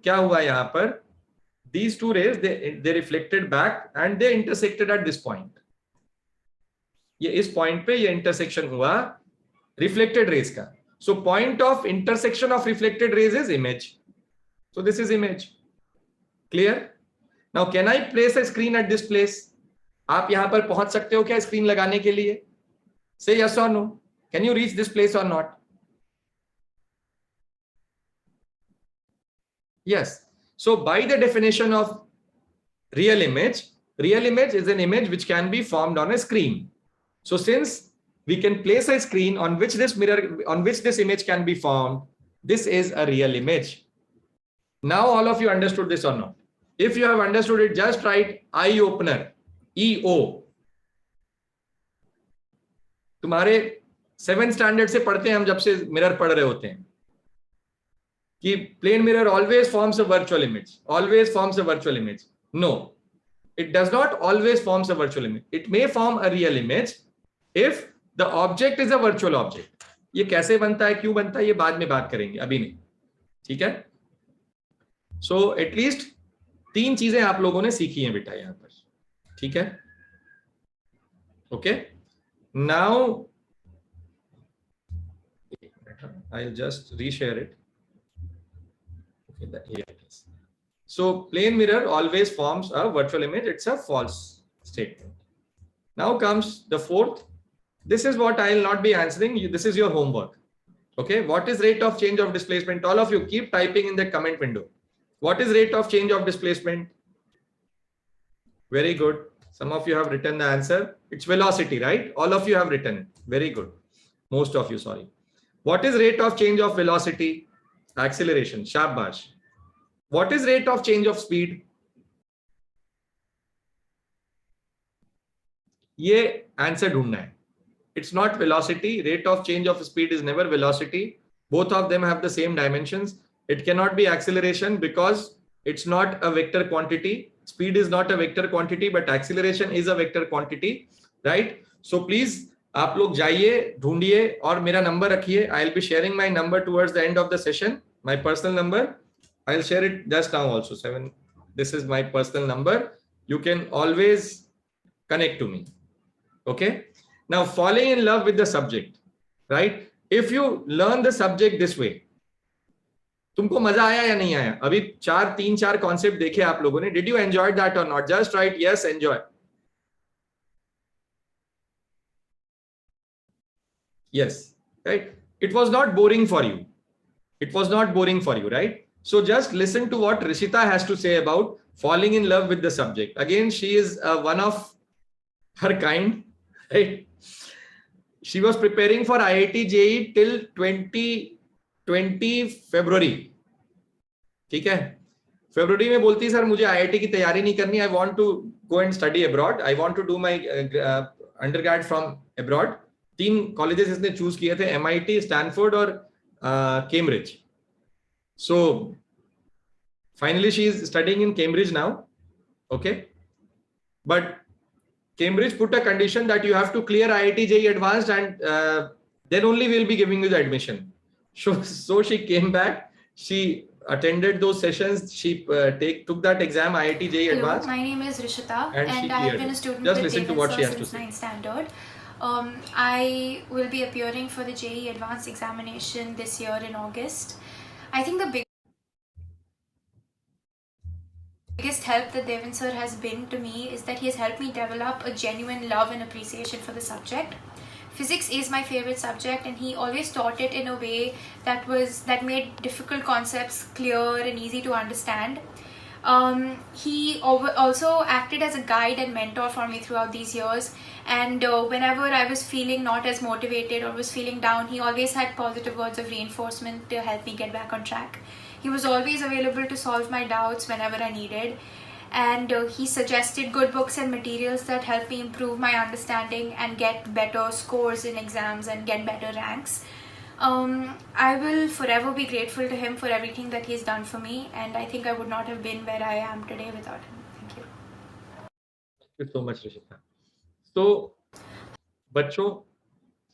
क्या हुआ यहां पर? These two rays, they reflected back and they intersected at this point. ये इस पॉइंट पे ये इंटरसेक्शन हुआ रिफ्लेक्टेड रेज का. So point of intersection of reflected raise is image. So this is image. Clear? Now can I place a screen at this place? आप यहां पर पहुंच सकते हो क्या स्क्रीन लगाने के लिए? से यस और no. Can you reach this place और not? Yes. So by the definition of real image is an image which can be formed on a screen. So since we can place a screen on which this image can be formed, this is a real image. Now all of you understood this or not? If you have understood it, just write eye opener, EO. तुम्हारे 7th standard से पढ़ते हैं हम, जब से mirror पढ़ रहे होते हैं कि plane mirror always forms a virtual image. No, it does not always forms a virtual image. It may form a real image if the object is a virtual object. ये कैसे बनता है, क्यों बनता है, ये बाद में बात करेंगे, अभी नहीं. ठीक है? सो एटलीस्ट 3 चीजें आप लोगों ने सीखी हैं बेटा यहां पर. ठीक है? Okay. Now I'll just reshare it. Okay, here it is. So plane mirror always forms a virtual image. It's a false statement. Now comes the 4th. This is what I'll not be answering. This is your homework. Okay. What is rate of change of displacement? All of you keep typing in the comment window. What is rate of change of displacement? Very good. Some of you have written the answer. It's velocity, right? All of you have written. Very good. Most of you, sorry. What is rate of change of velocity? Acceleration. Shabash. What is rate of change of speed? ये answer ढूंढना है. It's not velocity. Rate of change of speed is never velocity. Both of them have the same dimensions. It cannot be acceleration because it's not a vector quantity. Speed is not a vector quantity, but acceleration is a vector quantity, right? So please, आप लोग जाइए, ढूंढिए और मेरा number रखिए. I'll be sharing my number towards the end of the session. My personal number. I'll share it just now also. 7. This is my personal number. You can always connect to me. Okay. Now falling in love with the subject, right? If you learn the subject this way, तुमको मजा आया या नहीं आया? अभी 3-4 concept देखे आप लोगों ने. Did you enjoy that or not? Just write yes, enjoy. Yes, right? It was not boring for you. Right? So just listen to what Rishita has to say about falling in love with the subject. Again, she is one of her kind, right? She was preparing for IIT JEE till 2020 February. ठीक है? February में बोलती sir मुझे IIT की तैयारी नहीं करनी. I want to go and study abroad. I want to do my undergrad from abroad. 3 colleges इसने चूज किए थे, MIT, स्टैनफोर्ड और Cambridge. So finally she is studying in Cambridge now. Okay, but Cambridge put a condition that you have to clear IIT JEE advanced and then only we'll be giving you the admission. So she came back, she attended those sessions, she took that exam IIT JEE advanced. My name is Rishita and I have been a student just with listen to what she has to say. 9th standard. I will be appearing for the JEE advanced examination this year in August. I think the big biggest help that Devin sir has been to me is that he has helped me develop a genuine love and appreciation for the subject. Physics is my favorite subject, and he always taught it in a way that made difficult concepts clear and easy to understand. He also acted as a guide and mentor for me throughout these years, and whenever I was feeling not as motivated or was feeling down, he always had positive words of reinforcement to help me get back on track. He was always available to solve my doubts whenever I needed, and he suggested good books and materials that helped me improve my understanding and get better scores in exams and get better ranks. I will forever be grateful to him for everything that he's done for me, and I think I would not have been where I am today without him. Thank you. Thank you so much, Rishita. So, bachcho,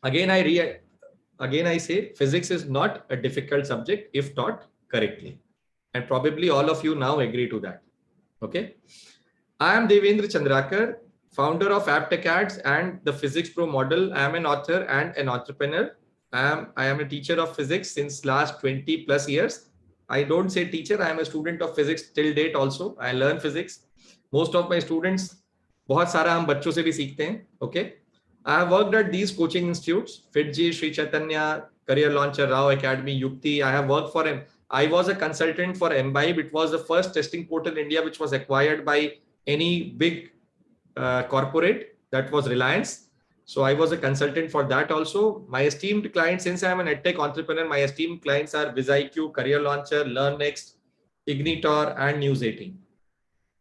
again I say physics is not a difficult subject if taught correctly, and probably all of you now agree to that. Okay, I am Devendra Chandrakar, founder of AppTech and the Physics Pro model. I am an author and an entrepreneur. I am a teacher of physics since last 20 plus years. I don't say teacher, I am a student of physics till date also. I learn physics. Most of my students, बहुत सारा हम बच्चों से भी सीखते हैं. Okay. I have worked at these coaching institutes, FITG, Sri Chaitanya, Career Launcher, Rao Academy, Yukti. I have worked for him. I was a consultant for Imbibe. It was the first testing portal in India which was acquired by any big corporate, that was Reliance. So I was a consultant for that also. My esteemed clients, since I am an edtech entrepreneur, my esteemed clients are VisIQ, Career Launcher, LearnNext, Ignitor, and News 18.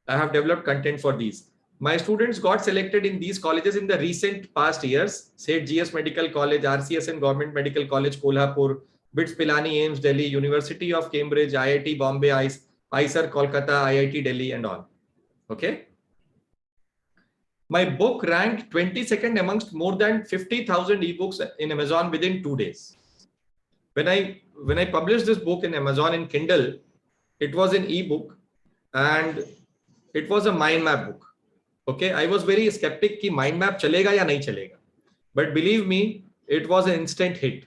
I have developed content for these. My students got selected in these colleges in the recent past years. Say GS Medical College, RCSN Government Medical College, Kolhapur, BITS Pilani, AIMS Delhi, University of Cambridge, IIT Bombay, IISER Kolkata, IIT Delhi, and all. Okay. My book ranked 22nd amongst more than 50,000 ebooks in Amazon within 2 days. When I published this book in Amazon in Kindle, it was an ebook and it was a mind map book. Okay, I was very skeptic कि mind map chalega ya nahi chalega. But believe me, it was an instant hit.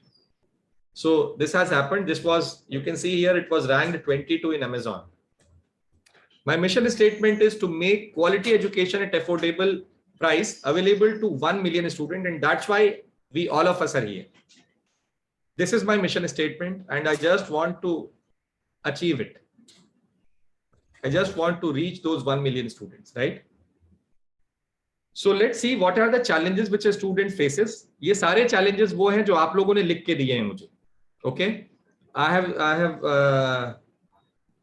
So this has happened. This was, you can see here, it was ranked 22 in Amazon. My mission statement is to make quality education at affordable price available to 1 million students, and that's why we all of us are here. This is my mission statement, and I just want to achieve it. I just want to reach those 1 million students, right? So let's see what are the challenges which a student faces. ये सारे challenges वो हैं जो आप लोगों ने लिख के दिए हैं मुझे. Okay, I have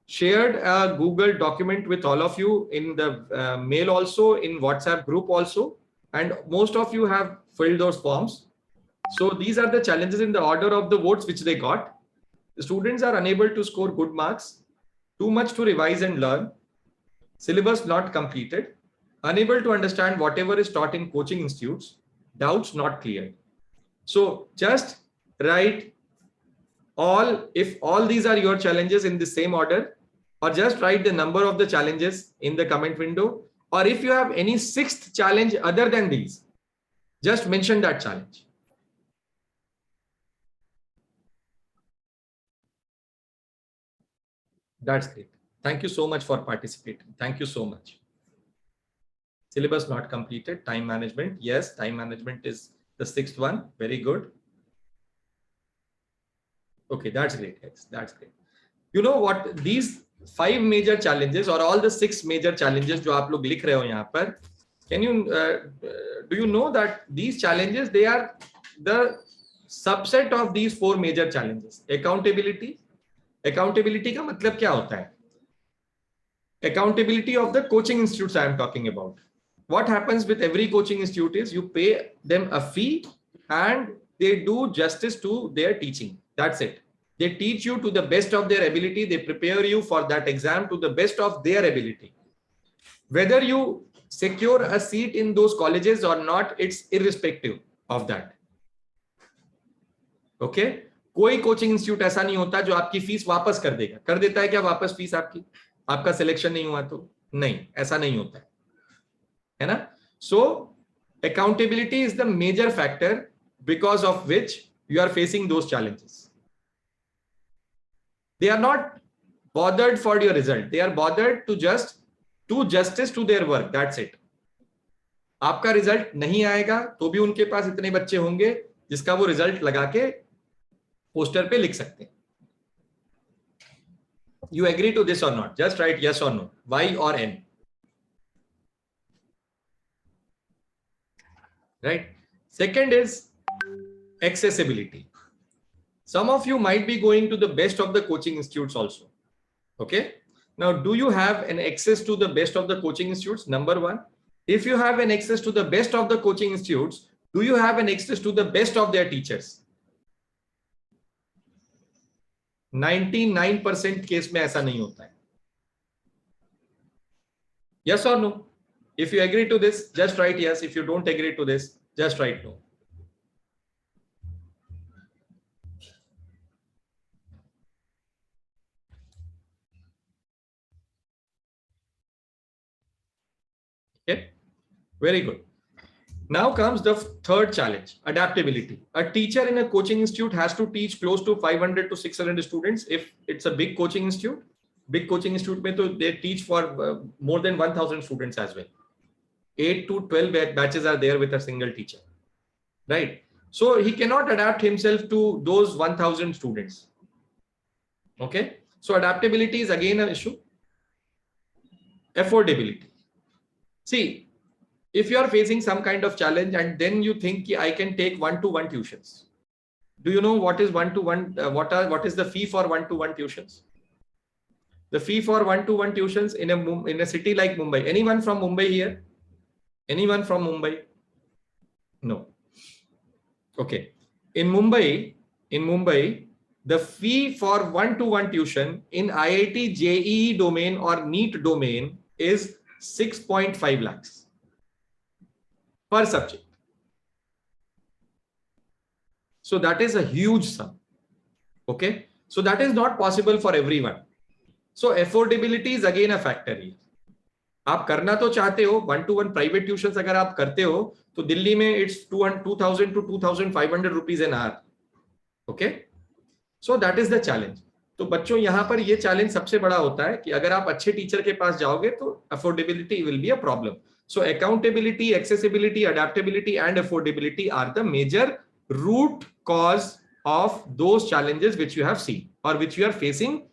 shared a Google document with all of you in the mail also, in WhatsApp group also, and most of you have filled those forms. So these are the challenges in the order of the votes which they got. The students are unable to score good marks, too much to revise and learn, syllabus not completed, unable to understand whatever is taught in coaching institutes, doubts not cleared. So just write if all these are your challenges in the same order, or just write the number of the challenges in the comment window, or if you have any sixth challenge other than these, just mention that challenge. That's great. Thank you so much for participating. Thank you so much. Syllabus not completed. Time management. Yes, time management is the sixth one. Very good. Okay, that's great, guys. That's great. You know what? These 5 major challenges, or all the 6 major challenges जो आप लोग लिख रहे हो यहाँ पर, can you do you know that these challenges, they are the subset of these 4 major challenges? Accountability. Accountability का मतलब क्या होता है? Accountability of the coaching institutes I am talking about. What happens with every coaching institute is you pay them a fee and they do justice to their teaching. That's it. They teach you to the best of their ability. They prepare you for that exam to the best of their ability. Whether you secure a seat in those colleges or not, it's irrespective of that. Okay? कोई coaching institute ऐसा नहीं होता जो आपकी fees वापस कर देगा. कर देता है क्या वापस फीस आपकी? आपका सिलेक्शन नहीं हुआ तो? नहीं, ऐसा नहीं होता है ना? So accountability is the major factor because of which you are facing those challenges. They are not bothered for your result. They are bothered to just do justice to their work. That's it. आपका result नहीं आएगा तो भी उनके पास इतने बच्चे होंगे जिसका वो रिजल्ट लगा के पोस्टर पे लिख सकते हैं. You agree to this or not? Just write yes or no. Y or N. Right. Second is accessibility. Some of you might be going to the best of the coaching institutes also. Okay. Now, do you have an access to the best of the coaching institutes? Number one. If you have an access to the best of the coaching institutes, do you have an access to the best of their teachers? 99% case में ऐसा नहीं होता है. Yes or no? If you agree to this, just write yes. If you don't agree to this, just write no. Okay, very good. Now comes the third challenge, adaptability. A teacher in a coaching institute has to teach close to 500 to 600 students. If it's a big coaching institute mein to they teach for more than 1000 students as well. 8 to 12 batches are there with a single teacher, right? So he cannot adapt himself to those 1000 students. Okay, so adaptability is again an issue. Affordability. See, if you are facing some kind of challenge and then you think I can take one-to-one tuitions. Do you know what is one-to-one? What is the fee for one-to-one tuitions? The fee for one-to-one tuitions in a city like Mumbai. Anyone from Mumbai here? Anyone from Mumbai? No. Okay. In Mumbai, the fee for one-to-one tuition in IIT JEE domain or NEET domain is 6.5 lakhs. Per subject. So that is a huge sum. Okay. So that is not possible for everyone. So affordability is again a factor here. आप करना तो चाहते हो one-to-one private tuitions अगर आप करते हो तो दिल्ली में it's 2000 to 2500 rupees an hour. Okay. So that is the challenge. तो बच्चों यहाँ पर ये challenge सबसे बड़ा होता है कि अगर आप अच्छे टीचर के पास जाओगे तो affordability will be a problem. So accountability, accessibility, adaptability, and affordability are the major root cause of those challenges which you have seen or which you are facing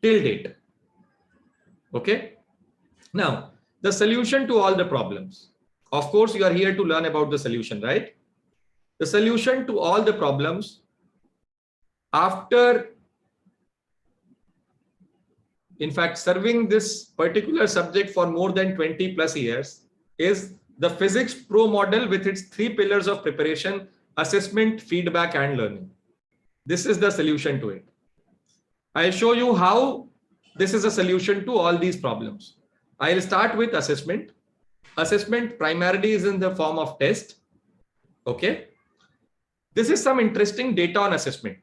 till date. Okay. Now, the solution to all the problems. Of course, you are here to learn about the solution, right? The solution to all the problems after, in fact, serving this particular subject for more than 20 plus years is the Physics Pro model with its 3 pillars of preparation, assessment, feedback, and learning. This is the solution to it. I'll show you how this is a solution to all these problems. I'll start with assessment. Assessment primarily is in the form of test. Okay. This is some interesting data on assessment.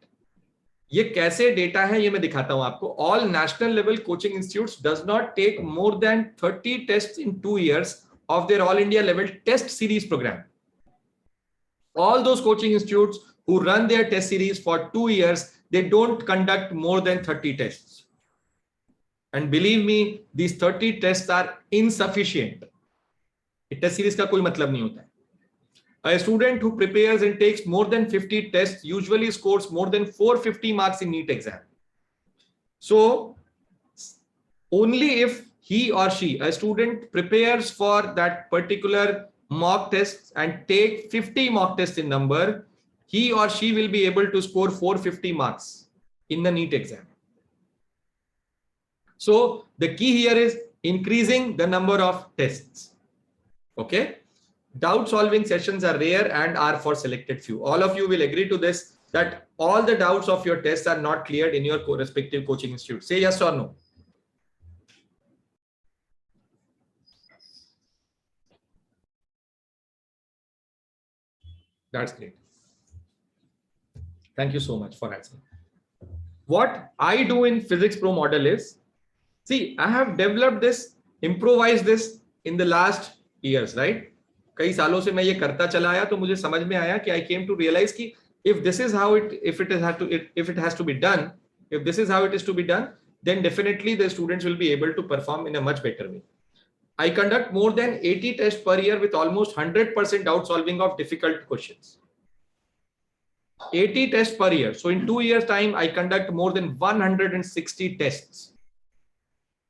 ये कैसे data है ये मैं दिखाता हूं आपको. All national level coaching institutes does not take more than 30 tests in 2 years of their all India level test series program. All those coaching institutes who run their test series for 2 years, they don't conduct more than 30 tests. And believe me, these 30 tests are insufficient. Test series का कोई मतलब नहीं होता है. A student who prepares and takes more than 50 tests usually scores more than 450 marks in NEET exam. So only if he or she, a student, prepares for that particular mock test and take 50 mock tests in number, he or she will be able to score 450 marks in the NEET exam. So the key here is increasing the number of tests. Okay. Doubt solving sessions are rare and are for selected few. All of you will agree to this, that all the doubts of your tests are not cleared in your respective coaching institute. Say yes or no. That's great. Thank you so much for answering. What I do in Physics Pro model is, see, I have developed this, improvised this in the last years, right? कई सालों से मैं ये करता चला आया तो मुझे समझ में आया कि I came to realize कि if this is how it, if it has to be done, if this is how it is to be done, then definitely the students will be able to perform in a much better way. I conduct more than 80 tests per year with almost 100% doubt solving of difficult questions. 80 tests per year. So in 2 years time, I conduct more than 160 tests.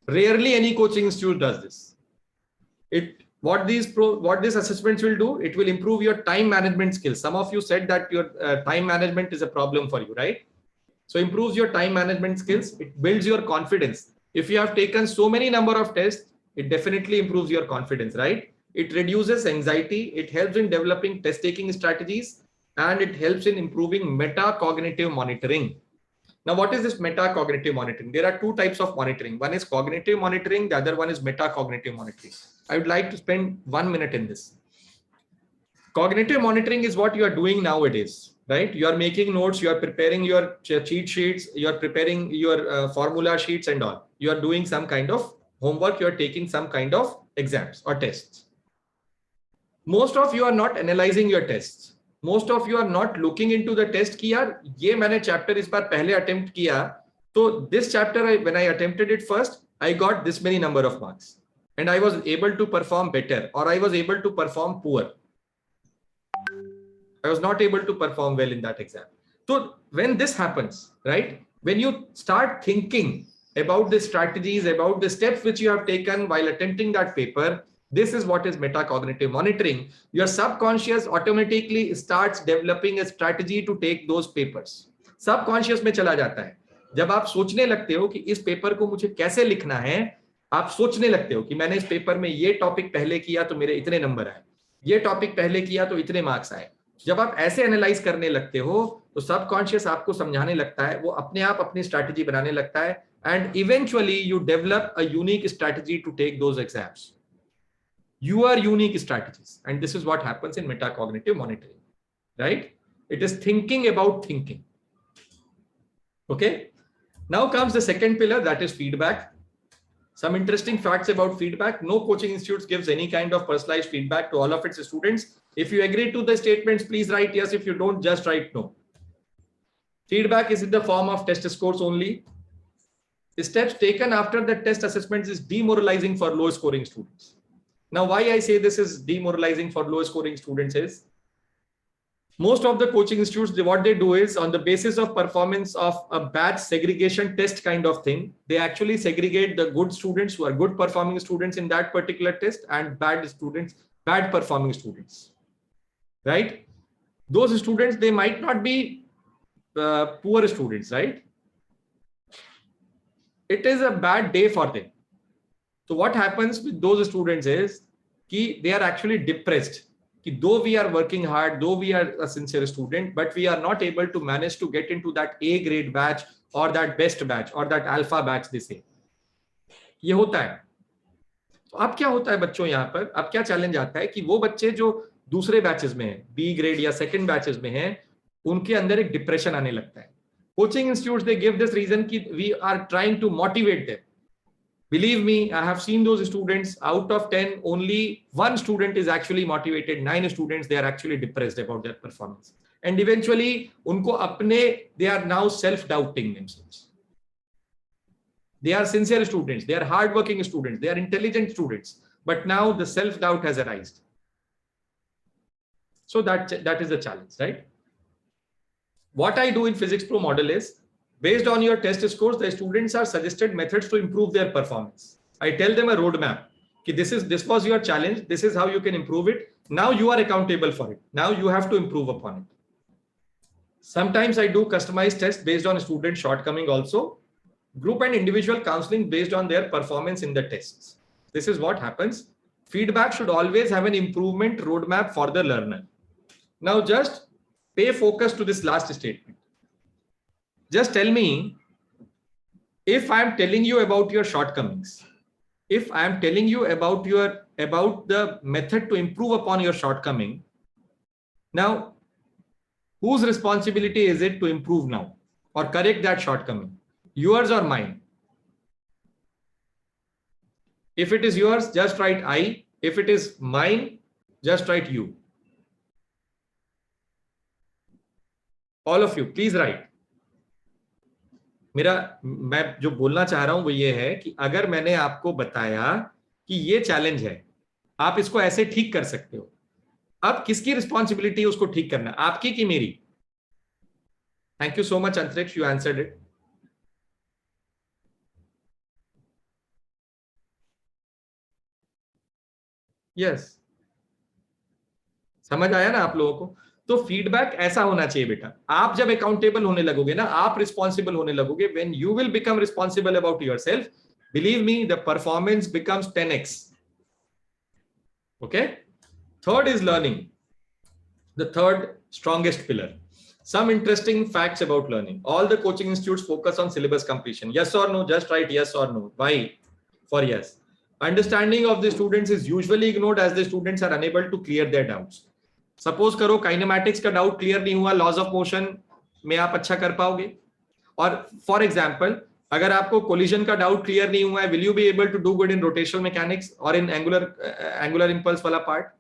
Rarely any coaching institute does this. What these assessments will do, it will improve your time management skills. Some of you said that your time management is a problem for you, right? So improves your time management skills. It builds your confidence. If you have taken so many number of tests, it definitely improves your confidence, right? It reduces anxiety. It helps in developing test taking strategies, and it helps in improving metacognitive monitoring. Now, what is this metacognitive monitoring? There are two types of monitoring. One is cognitive monitoring. The other one is metacognitive monitoring. I would like to spend 1 minute in this. Cognitive monitoring is what you are doing nowadays, right? You are making notes, you are preparing your cheat sheets, you are preparing your formula sheets and all. You are doing some kind of homework, you are taking some kind of exams or tests. Most of you are not analyzing your tests. Most of you are not looking into the test कि यार ये मैंने chapter इस बार पहले attempt किया, तो this chapter when I attempted it first, I got this many number of marks and I was able to perform better or I was able to perform poor. I was not able to perform well in that exam. So when this happens, right, when you start thinking about the strategies, about the steps which you have taken while attempting that paper, this is what is metacognitive monitoring. Your subconscious automatically starts developing a strategy to take those papers. Subconscious में चला जाता है. जब आप सोचने लगते हो कि इस पेपर को मुझे कैसे लिखना है, आप सोचने लगते हो कि मैंने इस पेपर में ये टॉपिक पहले किया तो मेरे इतने नंबर आए, ये टॉपिक पहले किया तो इतने मार्क्स आए. जब आप ऐसे एनालाइज करने लगते हो तो सबकॉन्शियस आपको समझाने लगता है, वो अपने आप अपनी स्ट्रैटेजी बनाने लगता है, and eventually you develop a unique strategy to take those exams. Your unique strategies, and this is what happens in metacognitive monitoring, right? It is thinking about thinking. Okay, now comes the second pillar, that is feedback. Some interesting facts about feedback. No coaching institute gives any kind of personalized feedback to all of its students. If you agree to the statements, please write yes. If you don't, just write no. Feedback is in the form of test scores only. The steps taken after the test assessments is demoralizing for low scoring students. Now, why I say this is demoralizing for low scoring students is most of the coaching institutes, what they do is on the basis of performance of a batch segregation test kind of thing, they actually segregate the good students who are good performing students in that particular test and bad students, bad performing students, right? Those students, they might not be poor students, right? It is a bad day for them. So what happens with those students is that they are actually depressed. Though we are working hard, though we are a sincere student, but we are not able to manage to get into that A grade batch or that best batch or that alpha batch, they say. ये होता है. तो अब क्या होता है बच्चों, यहाँ पर अब क्या चैलेंज आता है कि वो बच्चे जो दूसरे बैचेस में हैं, बी ग्रेड या सेकंड बैचेस में हैं, उनके अंदर एक डिप्रेशन आने लगता है. Coaching institutes they give this reason कि we are trying to motivate them. Believe me, I have seen those students. Out of 10, only 1 student is actually motivated. 9 students, they are actually depressed about their performance. And eventually, unko apne, they are now self-doubting themselves. They are sincere students. They are hardworking students. They are intelligent students. But now the self-doubt has arisen. So that is the challenge, right? What I do in Physics Pro model is, based on your test scores, the students are suggested methods to improve their performance. I tell them a roadmap. This was your challenge. This is how you can improve it. Now you are accountable for it. Now you have to improve upon it. Sometimes I do customized tests based on student shortcoming also. Group and individual counseling based on their performance in the tests. This is what happens. Feedback should always have an improvement roadmap for the learner. Now just pay focus to this last statement. Just tell me, if I am telling you about your shortcomings, if I am telling you about the method to improve upon your shortcoming, now whose responsibility is it to improve now or correct that shortcoming? Yours or mine? If it is yours, just write I. If it is mine, just write you. All of you, please write. मैं जो बोलना चाह रहा हूं वो ये है कि अगर मैंने आपको बताया कि ये चैलेंज है, आप इसको ऐसे ठीक कर सकते हो। अब किसकी रिस्पॉन्सिबिलिटी है उसको ठीक करना, आपकी कि मेरी? थैंक यू सो मच अंतरिक्ष, यू आंसर्ड इट। यस, समझ आया ना आप लोगों को? तो फीडबैक ऐसा होना चाहिए बेटा। आप जब अकाउंटेबल होने लगोगे ना, आप रिस्पॉन्सिबल होने लगोगे, when you will become responsible about yourself, believe me the performance becomes 10x। Okay, third is learning, the third strongest pillar. Some interesting facts about learning. All the coaching institutes focus on syllabus completion. Yes or no? Just write yes or no. Why? For yes. Understanding of the students is usually ignored as the students are unable to clear their doubts. Suppose करो kinematics का doubt clear नहीं हुआ, laws of motion में आप अच्छा कर पाओगे? और फॉर एग्जांपल अगर आपको कोलिजन का डाउट क्लियर नहीं हुआ है, will you be able to do good in rotational mechanics और इन एंगुलर इंपल्स वाला part?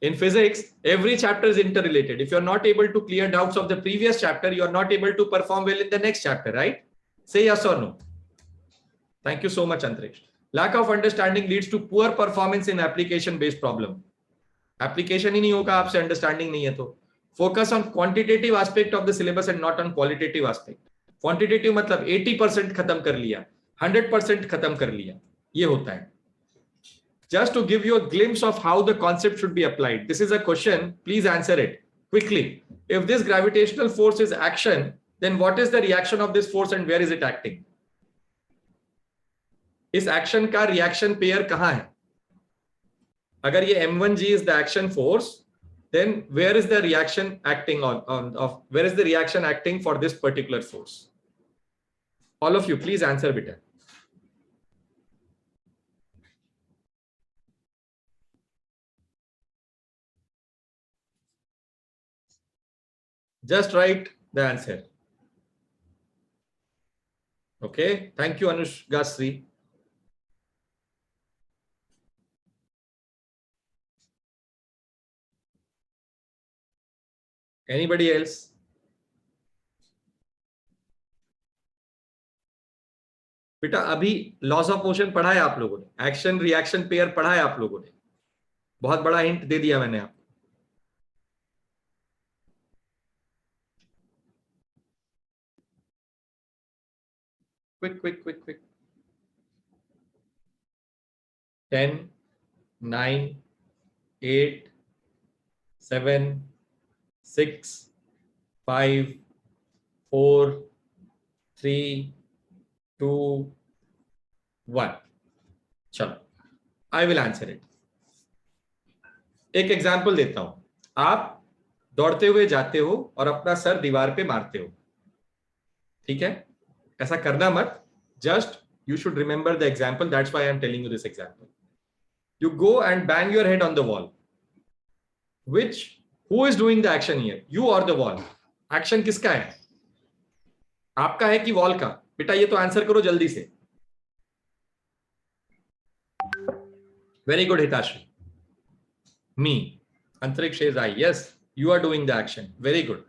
In physics, every chapter is interrelated. If you're not able to clear doubts of the previous chapter, you're not able to perform well in the next chapter, right? Say yes or no. Thank you so much, Antriksh. Lack of understanding leads to poor performance in application-based problem. Application ही नहीं होगा आपसे, understanding नहीं है तो. Focus on quantitative aspect of the syllabus and not on qualitative aspect. Quantitative मतलब 80% खत्म कर लिया, 100% खत्म कर लिया, ये होता है. Just to give you a glimpse of how the concept should be applied. This is a question, please answer it quickly. If this gravitational force is action, then what is the reaction of this force and where is it acting? इस action का reaction pair कहाँ है? अगर ये m1g is the action force, then where is the reaction acting where is the reaction acting for this particular force? All of you, please answer beta. Just write the answer. Okay, thank you Anush Gasri. Anybody else? बेटा अभी loss of motion पढ़ा है आप लोगों ने, action reaction pair पढ़ा है आप लोगों ने, बहुत बड़ा हिंट दे दिया मैंने आपको. quick 10 9 8 7 6 5 4 3 2 1. चलो, आई विल आंसर इट. एक एग्जाम्पल देता हूं. आप दौड़ते हुए जाते हो और अपना सर दीवार पे मारते हो, ठीक है? ऐसा करना मत. Just you should remember the example. That's why I am telling you this example. You go and bang your head on the wall. Who is doing the action here? You or the wall? Action किसका है? आपका है कि wall का? बेटा ये तो answer करो जल्दी से. Very good, Hitashri. Me. Antariksh says I. Yes, you are doing the action. Very good.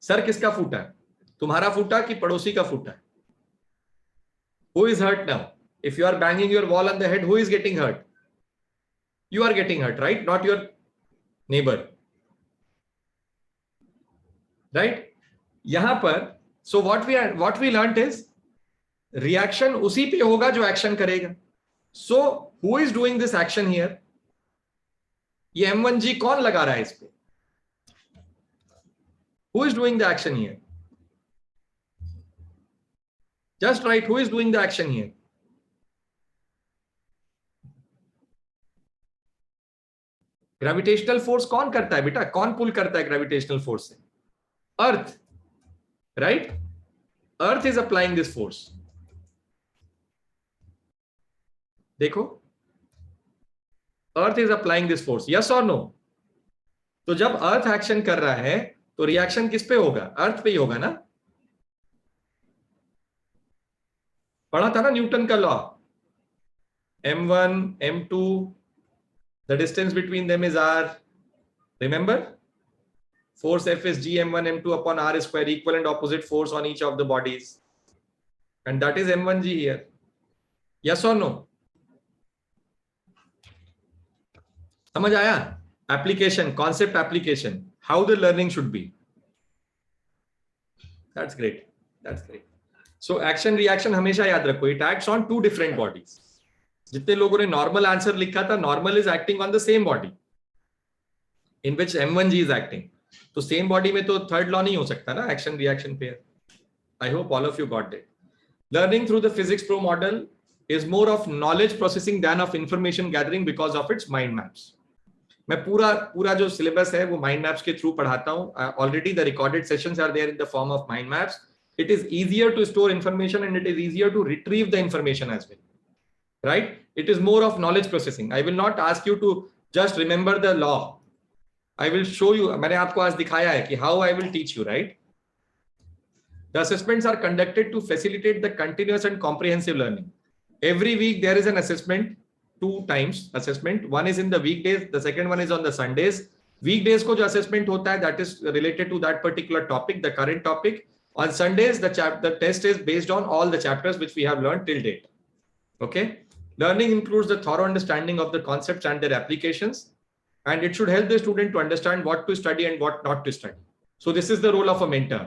Sir किसका फूटा है? तुम्हारा फूटा कि पड़ोसी का फूटा है? Who is hurt now? If you are banging your wall on the head, who is getting hurt? You are getting hurt, right? Not your neighbor. Right? यहां पर so what we learnt is reaction उसी पे होगा जो action करेगा. So who is doing this action here? ये m1g कौन लगा रहा है इस पे? Who is doing the action here? Just write who is doing the action here. Gravitational force कौन करता है बेटा? कौन पुल करता है ग्रेविटेशनल फोर्स से? Earth, right? Earth is applying this force. देखो, earth is applying this force. Yes और नो? तो जब अर्थ एक्शन कर रहा है तो रिएक्शन किस पे होगा? अर्थ पे ही होगा ना? पढ़ा था ना न्यूटन का law. m1 m2, the distance between them is r. Remember, force F is g m1 m2 upon r square, equal and opposite force on each of the bodies, and that is m1g here. Yes or no? समझ आया? Application, concept application, how the learning should be. That's great. That's great. So action reaction हमेशा याद रखो. It acts on two different bodies. जितने लोगों ने normal answer लिखा था, normal is acting on the same body in which M1G is acting. तो same body में तो third law नहीं हो सकता ना, action reaction pair. I hope all of you got that. Learning through the physics pro model is more of knowledge processing than of information gathering because of its mind maps. मैं पूरा जो syllabus है वो mind maps के through पढ़ाता हूँ. Already the recorded sessions are there in the form of mind maps. It is easier to store information and it is easier to retrieve the information as well, right? It is more of knowledge processing. I will not ask you to just remember the law. I will show you. मैंने आपको आज दिखाया है कि how I will teach you, right? The assessments are conducted to facilitate the continuous and comprehensive learning. Every week there is an assessment, 2 times assessment. One is in the weekdays, the second one is on the Sundays. Weekdays को जो assessment होता है, that is related to that particular topic, the current topic. On Sundays, the test is based on all the chapters which we have learned till date. Okay. Learning includes the thorough understanding of the concepts and their applications, and it should help the student to understand what to study and what not to study. So this is the role of a mentor.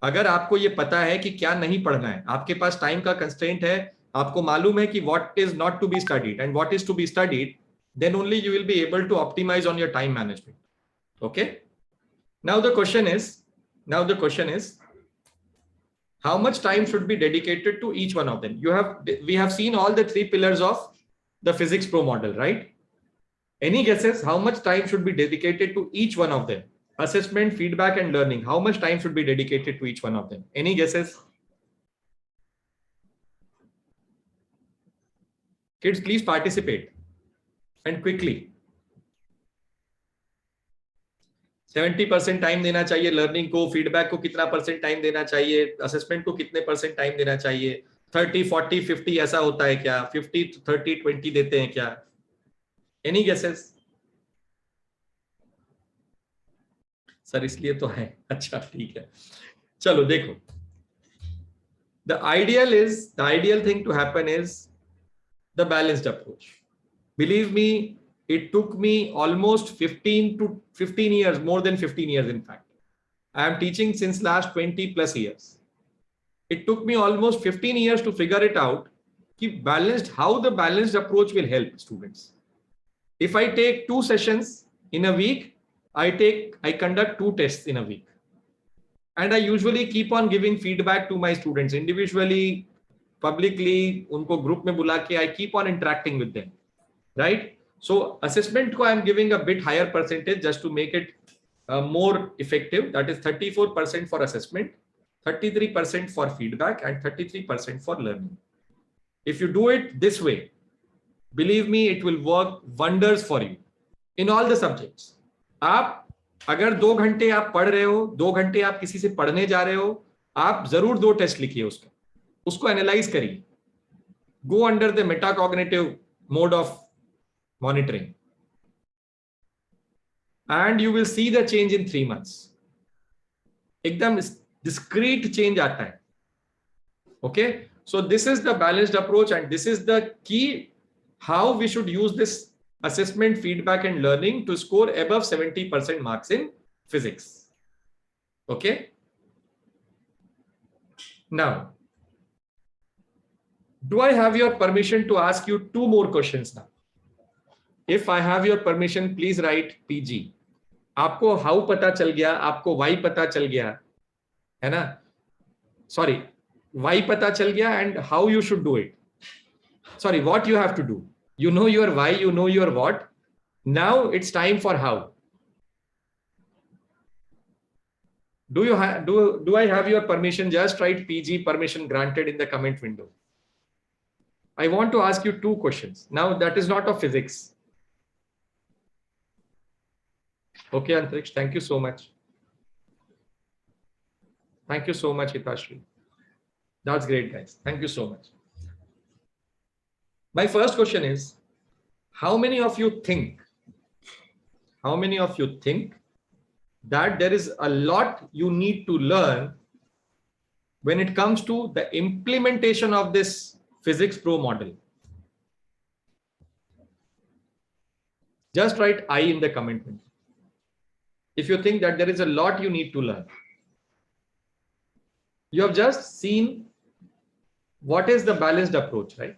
अगर आपको ये पता है कि क्या नहीं पढ़ना है, आपके पास टाइम का कंस्ट्रेंट है, आपको मालूम है कि what is not to be studied and what is to be studied, then only you will be able to optimize on your time management. Okay. Now the question is, how much time should be dedicated to each one of them? We have seen all the 3 pillars of the physics pro model, right? Any guesses how much time should be dedicated to each one of them? Assessment, feedback, and learning. How much time should be dedicated to each one of them? Any guesses? Kids, please participate and quickly. 70% time देना चाहिए learning को, feedback को कितना % time देना चाहिए, assessment को कितने % time देना चाहिए, 30, 40, 50 ऐसा होता है क्या, 50, 30, 20 देते हैं क्या? Any guesses? सर इसलिए तो है. अच्छा ठीक है, चलो देखो. The ideal thing to happen is the balanced approach. Believe me, it took me almost 15 years, more than 15 years in fact. I am teaching since last 20 plus years. It took me almost 15 years to figure it out, how the balanced approach will help students. If I take 2 sessions in a week, I conduct 2 tests in a week. And I usually keep on giving feedback to my students individually, publicly, unko group mein bula ke, I keep on interacting with them, right? So assessment ko I am giving a bit higher percentage just to make it more effective. That is 34% for assessment, 33% for feedback, and 33% for learning. If you do it this way, believe me, it will work wonders for you in all the subjects. आप अगर 2 घंटे आप पढ़ रहे हो, 2 घंटे आप किसी से पढ़ने जा रहे हो, आप जरूर 2 टेस्ट लिखिए, उसको एनालाइज करिए. Go under the metacognitive mode of monitoring, and you will see the change in 3 months. एकदम discrete change आता है. Okay, so this is the balanced approach, and this is the key how we should use this assessment, feedback, and learning to score above 70% marks in physics. Okay. Now, do I have your permission to ask you 2 more questions now? If I have your permission, please write PG. आपको how पता चल गया, आपको why पता चल गया, है ना? Sorry, why पता चल गया and how you should do it. Sorry, what you have to do. You know your why, you know your what. Now it's time for how. Do I have your permission? Just write PG, permission granted, in the comment window. I want to ask you 2 questions. Now that is not of physics. Okay, Antriksh, thank you so much. Thank you so much, Hitashri. That's great, guys. Thank you so much. My first question is, how many of you think that there is a lot you need to learn when it comes to the implementation of this physics pro model? Just write I in the comment window. If you think that there is a lot you need to learn. You have just seen what is the balanced approach, right?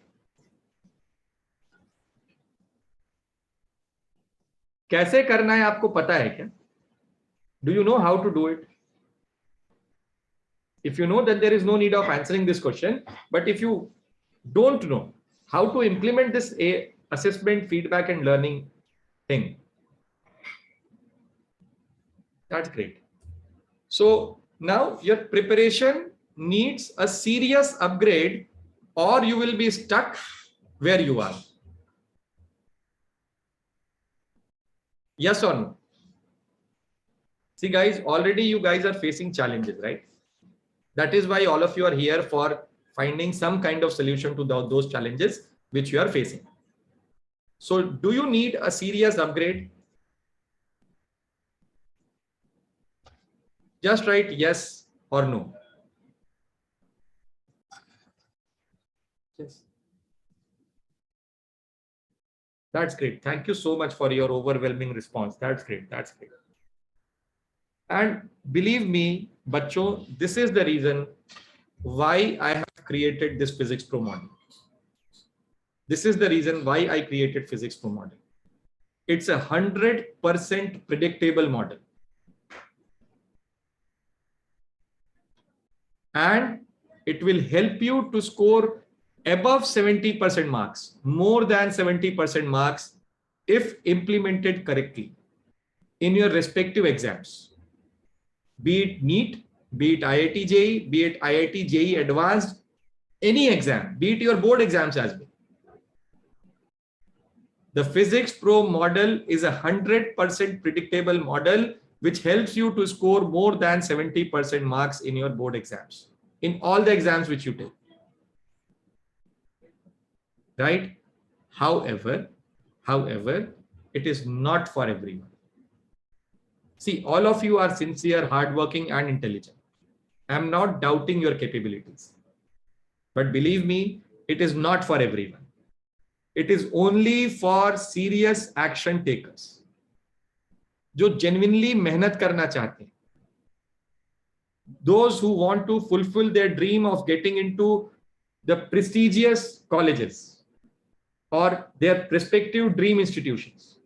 कैसे करना है आपको पता है क्या? Do you know how to do it? If you know, then there is no need of answering this question. But if you don't know how to implement this assessment, feedback, and learning thing, that's great. So now your preparation needs a serious upgrade, or you will be stuck where you are. Yes or no? See, guys, already you guys are facing challenges, right? That is why all of you are here, for finding some kind of solution to those challenges which you are facing. So do you need a serious upgrade? Just write yes or no. Yes. That's great. Thank you so much for your overwhelming response. That's great. That's great. And believe me, bachcho, this is the reason why I have created this Physics Pro model. This is the reason why I created Physics Pro model. It's 100% predictable model. And it will help you to score above 70% marks, more than 70% marks, if implemented correctly in your respective exams. Be it NEET, be it IIT JEE, be it IIT JEE Advanced, any exam, be it your board exams as well. The Physics Pro model is 100% predictable model, which helps you to score more than 70% marks in your board exams, in all the exams which you take. Right? However, it is not for everyone. See, all of you are sincere, hardworking, and intelligent. I am not doubting your capabilities. But believe me, it is not for everyone. It is only for serious action takers, जो genuinely मेहनत करना चाहते हैं. Those who want to fulfill their dream of getting into the prestigious colleges or their respective dream institutions.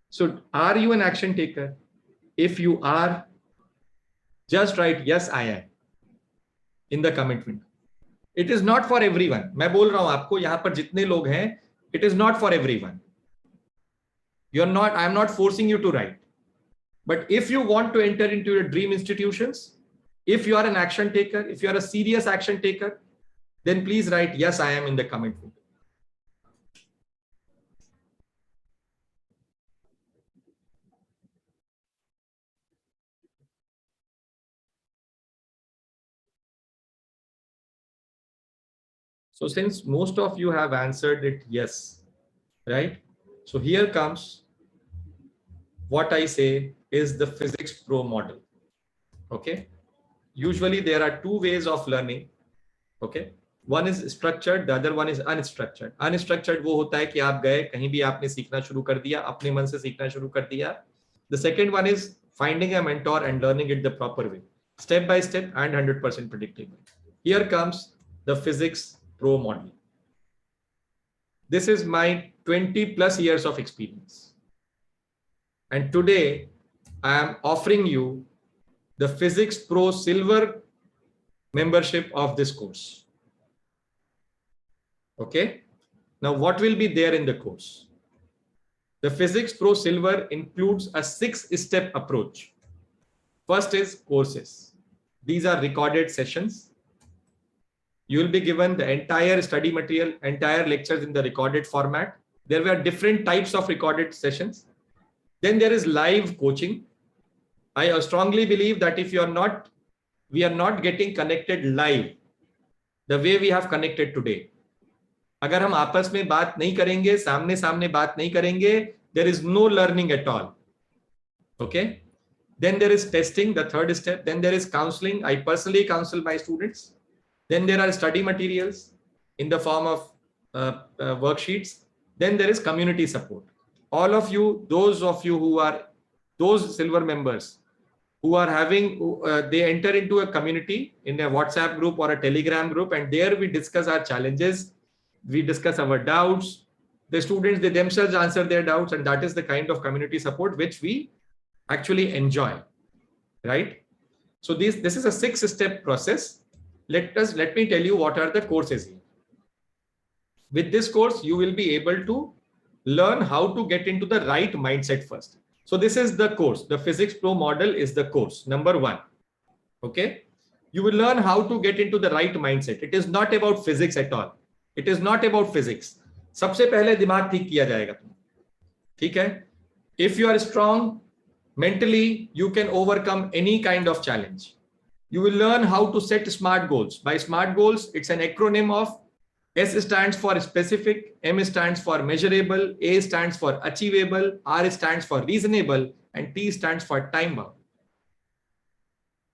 So are you an action taker? If you are, just write yes I am in the comment window. It is not for everyone. मैं बोल रहा हूं आपको, यहां पर जितने लोग हैं, it is not for everyone. I am not forcing you to write. But if you want to enter into your dream institutions, if you are an action taker, if you are a serious action taker, then please write yes I am in the comment window. So since most of you have answered it yes, right? So here comes what I say is the Physics Pro model. Okay. Usually there are two ways of learning. Okay. One is structured, the other one is unstructured. Unstructured वो होता है कि आप गए कहीं भी आपने सीखना शुरू कर दिया, अपने मन से सीखना शुरू कर दिया. The second one is finding a mentor and learning it the proper way, step by step and 100% predictable. Here comes the Physics Pro model. This is my 20 plus years of experience. And today I am offering you the Physics Pro Silver membership of this course. Okay. Now what will be there in the course? The Physics Pro Silver includes a 6-step approach. First is courses. These are recorded sessions. You will be given the entire study material, entire lectures in the recorded format. There were different types of recorded sessions. Then there is live coaching. I strongly believe that if we are not getting connected live the way we have connected today. अगर हम आपस में बात नहीं करेंगे, सामने सामने बात नहीं करेंगे, there is no learning at all. Okay. Then there is testing, the third step. Then there is counseling. I personally counsel my students. Then there are study materials in the form of worksheets. Then there is community support. all of you, those of you who are those silver members who are having, they enter into a community in a WhatsApp group or a Telegram group, and there we discuss our challenges, we discuss our doubts. The students, they themselves answer their doubts, and that is the kind of community support which we actually enjoy, right? So this is a 6-step process. Let me tell you what are the courses here. With this course, you will be able to learn how to get into the right mindset first. So this is the course. The Physics Pro model is the course number 1. Okay. You will learn how to get into the right mindset. It is not about physics at all. It is not about physics. सबसे पहले दिमाग ठीक किया जाएगा. ठीक है? If you are strong mentally, you can overcome any kind of challenge. You will learn how to set SMART goals. By SMART goals, it's an acronym of S stands for specific, M stands for measurable, A stands for achievable, R stands for reasonable, and T stands for time bound.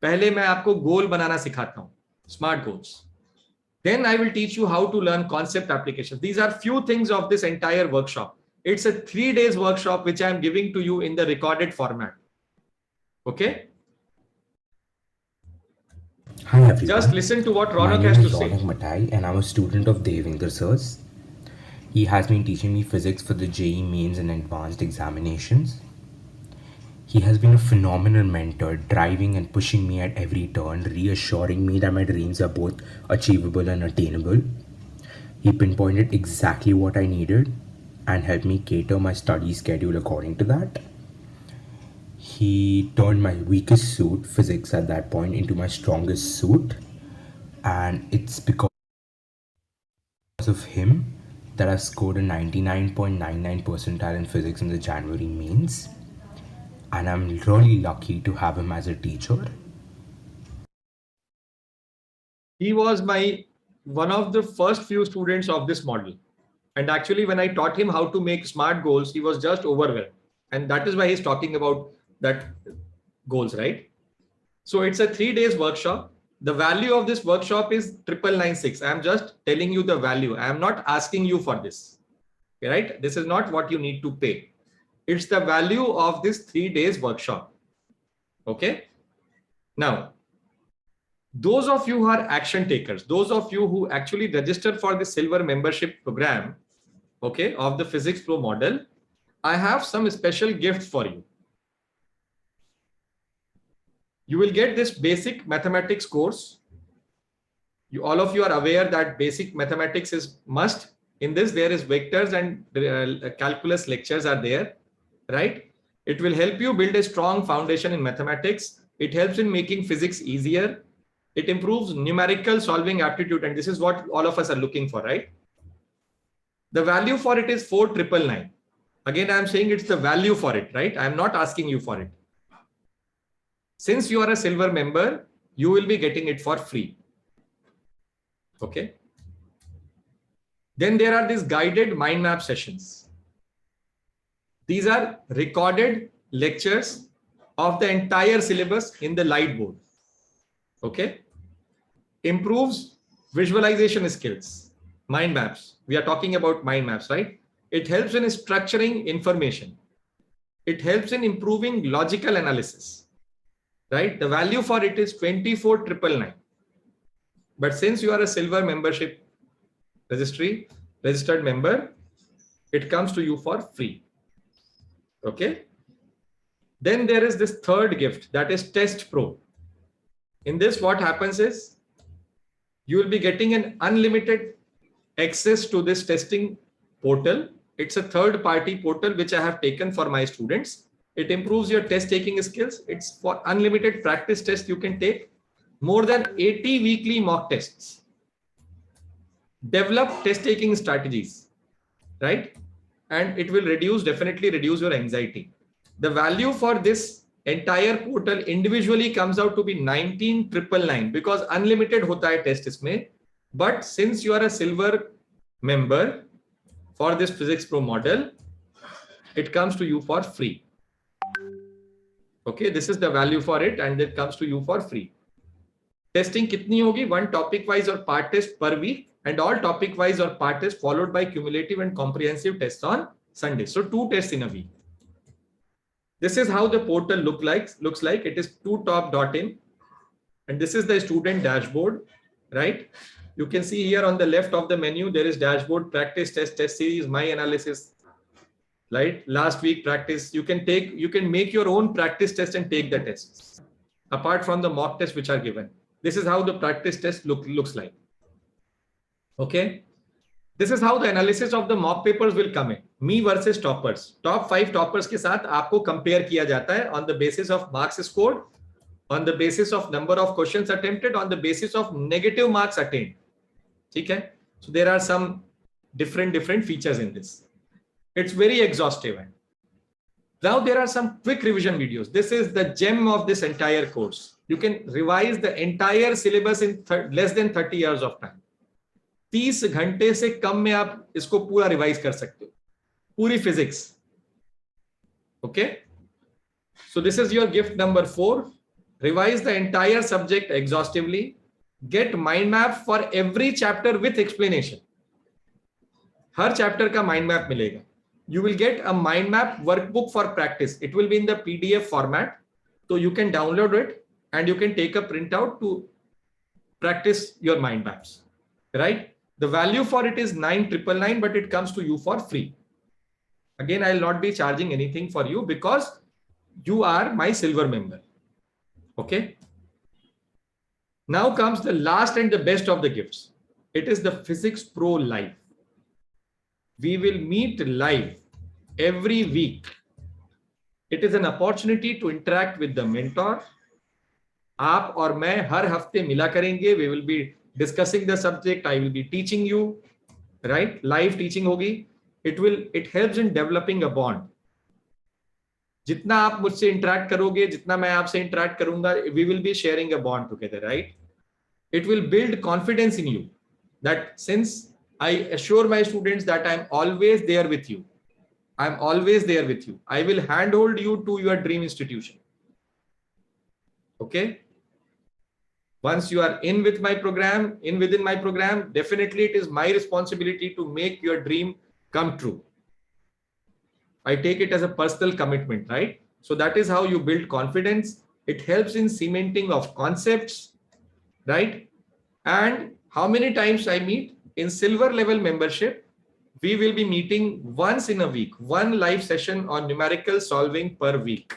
पहले मैं आपको गोल बनाना सिखाता हूं, SMART goals. Then I will teach you how to learn concept applications. These are few things of this entire workshop. It's a 3 days workshop which I am giving to you in the recorded format. Okay? Hi everyone. Just listen to what Ronak My has name to is say. Ronak Matai and I'm a student of Devinder Sir's. He has been teaching me physics for the JEE mains and advanced examinations. He has been a phenomenal mentor, driving and pushing me at every turn, reassuring me that my dreams are both achievable and attainable. He pinpointed exactly what I needed and helped me cater my study schedule according to that. He turned my weakest suit, physics at that point, into my strongest suit, and it's because of him that I scored a 99.99 percentile in physics in the January mains, and I'm really lucky to have him as a teacher. He was one of the first few students of this model. And actually, when I taught him how to make SMART goals, he was just overwhelmed. And that is why he's talking about that goals, right? So it's a 3 days workshop. The value of this workshop is 999.96. I'm just telling you the value. I am not asking you for this, right? This is not what you need to pay. It's the value of this 3 days workshop. Okay. Now, those of you who are action takers, those of you who actually registered for the silver membership program, okay, of the Physics Pro model, I have some special gift for you. You will get this basic mathematics course. All of you are aware that basic mathematics is must. In this, there is vectors and calculus lectures are there, right? It will help you build a strong foundation in mathematics. It helps in making physics easier. It improves numerical solving aptitude. And this is what all of us are looking for, right? The value for it is 4,999. Again, I'm saying it's the value for it, right? I'm not asking you for it. Since you are a silver member, you will be getting it for free. Okay. Then there are these guided mind map sessions. These are recorded lectures of the entire syllabus in the light board. Okay. Improves visualization skills. Mind maps. We are talking about mind maps, right? It helps in structuring information. It helps in improving logical analysis, right? The value for it is 24,999. But since you are a silver membership registered member, it comes to you for free. Okay. Then there is this third gift, that is Test Pro. In this, what happens is you will be getting an unlimited access to this testing portal. It's a third-party portal which I have taken for my students. It improves your test taking skills. It's for unlimited practice tests you can take. More than 80 weekly mock tests. Develop test taking strategies, right? And it will definitely reduce your anxiety. The value for this entire portal individually comes out to be 19,999 because unlimited hota hai test isme. But since you are a silver member for this Physics Pro model, it comes to you for free. Okay, this is the value for it and it comes to you for free. Testing kitni hogi? One topic wise or part test per week, and all topic wise or part test followed by cumulative and comprehensive tests on Sunday. So 2 tests in a week. This is how the portal looks like. It is 2top.in, and this is the student dashboard, right? You can see here on the left of the menu, there is dashboard, practice, test series, my analysis, right? Last week practice. You can make your own practice test and take the tests apart from the mock tests which are given. This is how the practice test looks like. Okay. This is how the analysis of the mock papers will come in. Me versus toppers. Top 5 toppers के साथ आपको compare किया जाता है on the basis of marks scored, on the basis of number of questions attempted, on the basis of negative marks attained. ठीक है? So there are some different features in this. It's very exhaustive. Now there are some quick revision videos. This is the gem of this entire course. You can revise the entire syllabus in less than 30 years of time. 30 घंटे से कम में आप इसको पूरा revise कर सकते हो, पूरी physics. Okay, so this is your gift number 4. Revise the entire subject exhaustively. Get mind map for every chapter with explanation. हर चैप्टर का माइंड मैप मिलेगा. You will get a mind map workbook for practice. It will be in the PDF format, so you can download it and you can take a printout to practice your mind maps, right? The value for it is 9,999, but it comes to you for free. Again, I'll not be charging anything for you because you are my silver member. Okay. Now comes the last and the best of the gifts. It is the Physics Pro Live. We will meet live every week. It is an opportunity to interact with the mentor. आप और मैं हर हफ्ते मिला करेंगे. We will be discussing the subject. I will be teaching you, right? Live teaching होगी. It helps in developing a bond. जितना आप मुझसे interact करोगे, जितना मैं आपसे interact करूंगा, we will be sharing a bond together, right? It will build confidence in you that since I assure my students that I'm always there with you. I'm always there with you. I will handhold you to your dream institution. Okay. Once you are within my program, definitely it is my responsibility to make your dream come true. I take it as a personal commitment, right? So that is how you build confidence. It helps in cementing of concepts, right? And how many times I meet? In silver level membership, we will be meeting once in a week, one live session on numerical solving per week.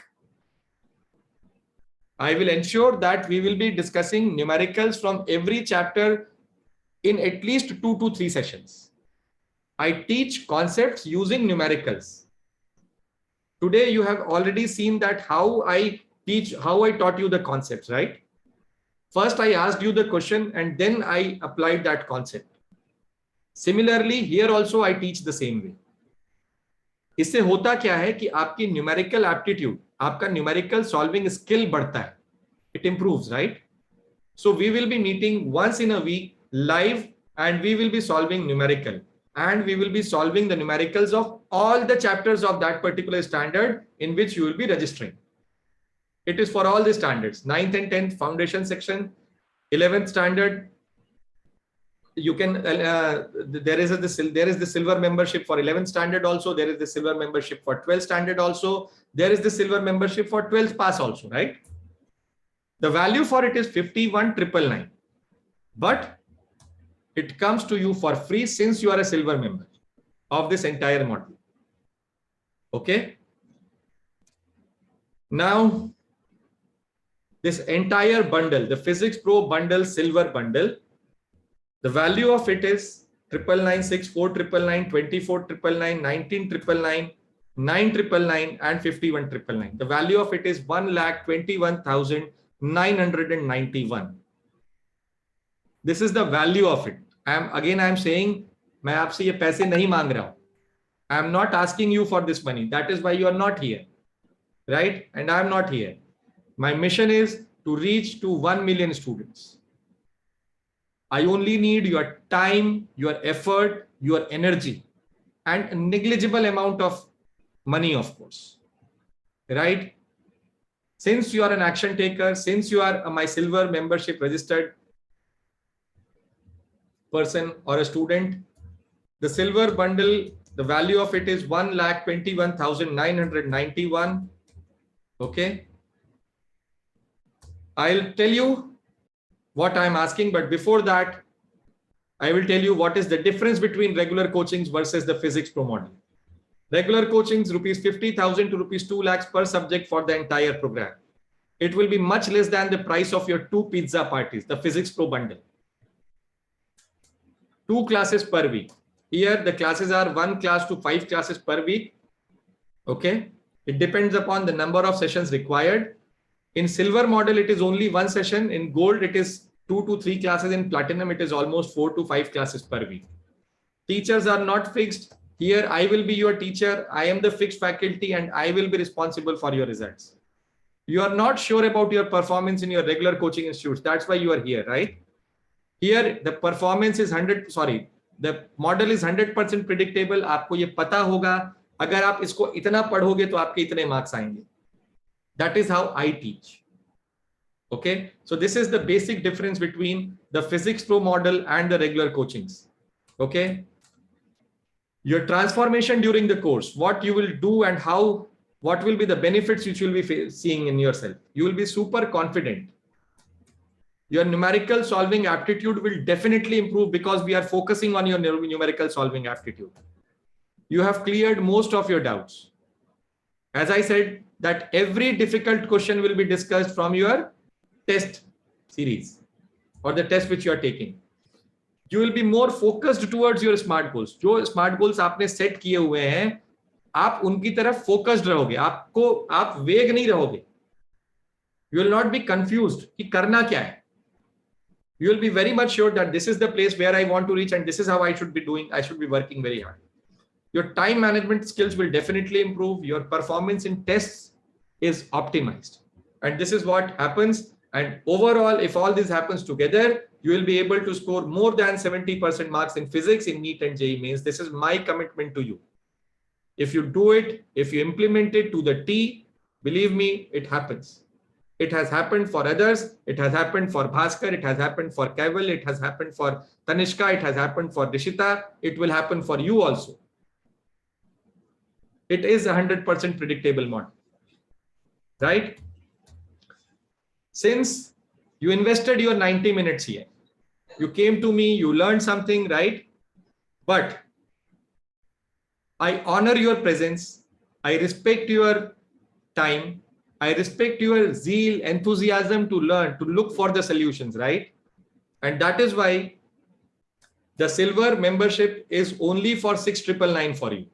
I will ensure that we will be discussing numericals from every chapter in at least 2 to 3 sessions. I teach concepts using numericals. Today you have already seen that how I taught you the concepts, right? First I asked you the question and then I applied that concept. Similarly, here also I teach the same way. इससे होता क्या है कि आपकी numerical aptitude, आपका numerical solving skill बढ़ता है. It improves, right? So we will be meeting once in a week live and we will be solving numerical and we will be solving the numericals of all the chapters of that particular standard in which you will be registering. It is for all the standards, 9th and 10th foundation section, 11th standard. You can there is the silver membership for 11th standard also. There is the silver membership for 12th standard also. There is the silver membership for 12th pass also, right? The value for it is 51,999, but it comes to you for free since you are a silver member of this entire module. Okay. Now this entire bundle, the Physics Pro bundle, silver bundle, the value of it is 9,996, 4,999, 24,999, 19,999, 9,999 and 51,999. The value of it is 1,21,991. This is the value of it. I am saying, मैं आपसे ये पैसे नहीं मांग रहा हूं. I am not asking you for this money. That is why you are not here, right? And I am not here. My mission is to reach to 1 million students. I only need your time, your effort, your energy, and a negligible amount of money, of course, right? Since you are an action taker, since you are my silver membership registered person or a student, the silver bundle The value of it is 1,21,991. Okay. I'll tell you what I'm asking, but before that, I will tell you what is the difference between regular coachings versus the Physics Pro model. Regular coachings rupees 50,000 to rupees 2 lakhs per subject for the entire program. It will be much less than the price of your 2 pizza parties, the Physics Pro bundle. 2 classes per week. Here the classes are 1 class to 5 classes per week. Okay. It depends upon the number of sessions required. In silver model, it is only 1 session. In gold, it is 2 to 3 classes. In platinum, it is almost 4 to 5 classes per week. Teachers are not fixed. Here, I will be your teacher. I am the fixed faculty and I will be responsible for your results. You are not sure about your performance in your regular coaching institutes. That's why you are here, right? Here, the performance is the model is 100% predictable. आपको ये पता होगा, अगर आप इसको इतना पढ़ोगे तो आपके इतने मार्क्स आएंगे. That is how I teach. Okay. So this is the basic difference between the Physics Pro model and the regular coachings. Okay. Your transformation during the course, what you will do and how, what will be the benefits which you will be seeing in yourself. You will be super confident. Your numerical solving aptitude will definitely improve because we are focusing on your numerical solving aptitude. You have cleared most of your doubts. As I said, that every difficult question will be discussed from your test series or the test which you are taking. You will be more focused towards your SMART goals. जो SMART goals आपने set किए हुए हैं, आप उनकी तरफ focused रहोगे. आप vague नहीं रहोगे. You will not be confused कि करना क्या है. You will be very much sure that this is the place where I want to reach and this is how I should be doing. I should be working very hard. Your time management skills will definitely improve. Your performance in tests is optimized. And this is what happens. And overall, if all this happens together, you will be able to score more than 70% marks in physics in NEET and JEE Mains. This is my commitment to you. If you do it, if you implement it to the T, believe me, it happens. It has happened for others. It has happened for Bhaskar. It has happened for Keval. It has happened for Tanishka. It has happened for Rishita. It will happen for you also. It is 100% predictable model, right? Since you invested your 90 minutes here, you came to me, you learned something, right? But I honor your presence. I respect your time. I respect your zeal, enthusiasm to learn, to look for the solutions, right? And that is why the silver membership is only for 6,999 for you.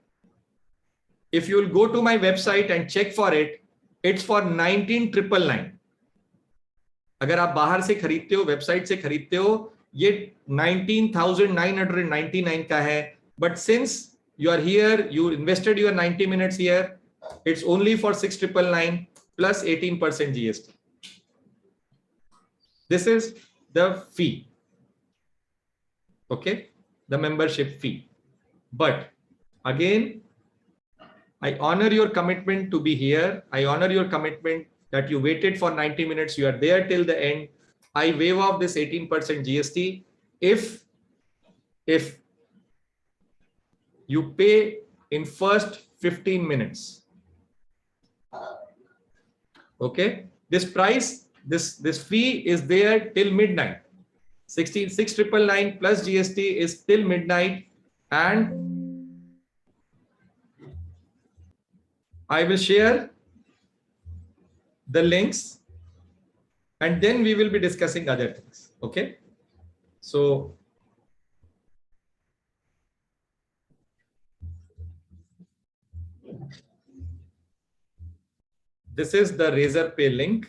If you will go to my website and check for it, it's for 19,999. अगर आप बाहर से खरीदते हो, website से खरीदते हो, ये 19,999 का है. But since you are here, you invested your 90 minutes here, it's only for 6,999 plus 18% GST. This is the fee. Okay, the membership fee. But again, I honor your commitment to be here. I honor your commitment that you waited for 90 minutes. You are there till the end. I waive off this 18% GST. If you pay in first 15 minutes. Okay. This price, this fee is there till midnight. 6,999 plus GST is till midnight, and I will share the links and then we will be discussing other things. Okay. So this is the Razorpay link,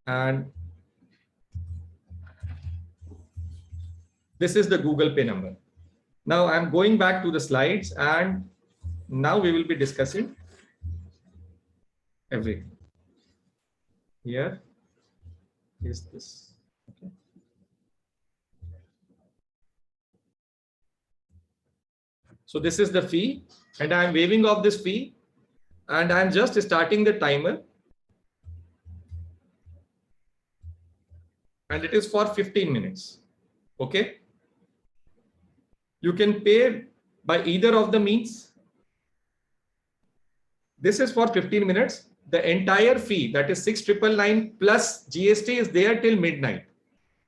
and this is the Google Pay number. Now I'm going back to the slides and now we will be discussing everything. Here is this. Okay. So this is the fee, and I'm waiving off this fee, and I'm just starting the timer, and it is for 15 minutes. Okay. You can pay by either of the means. This is for 15 minutes. The entire fee, that is 6,999 plus GST, is there till midnight.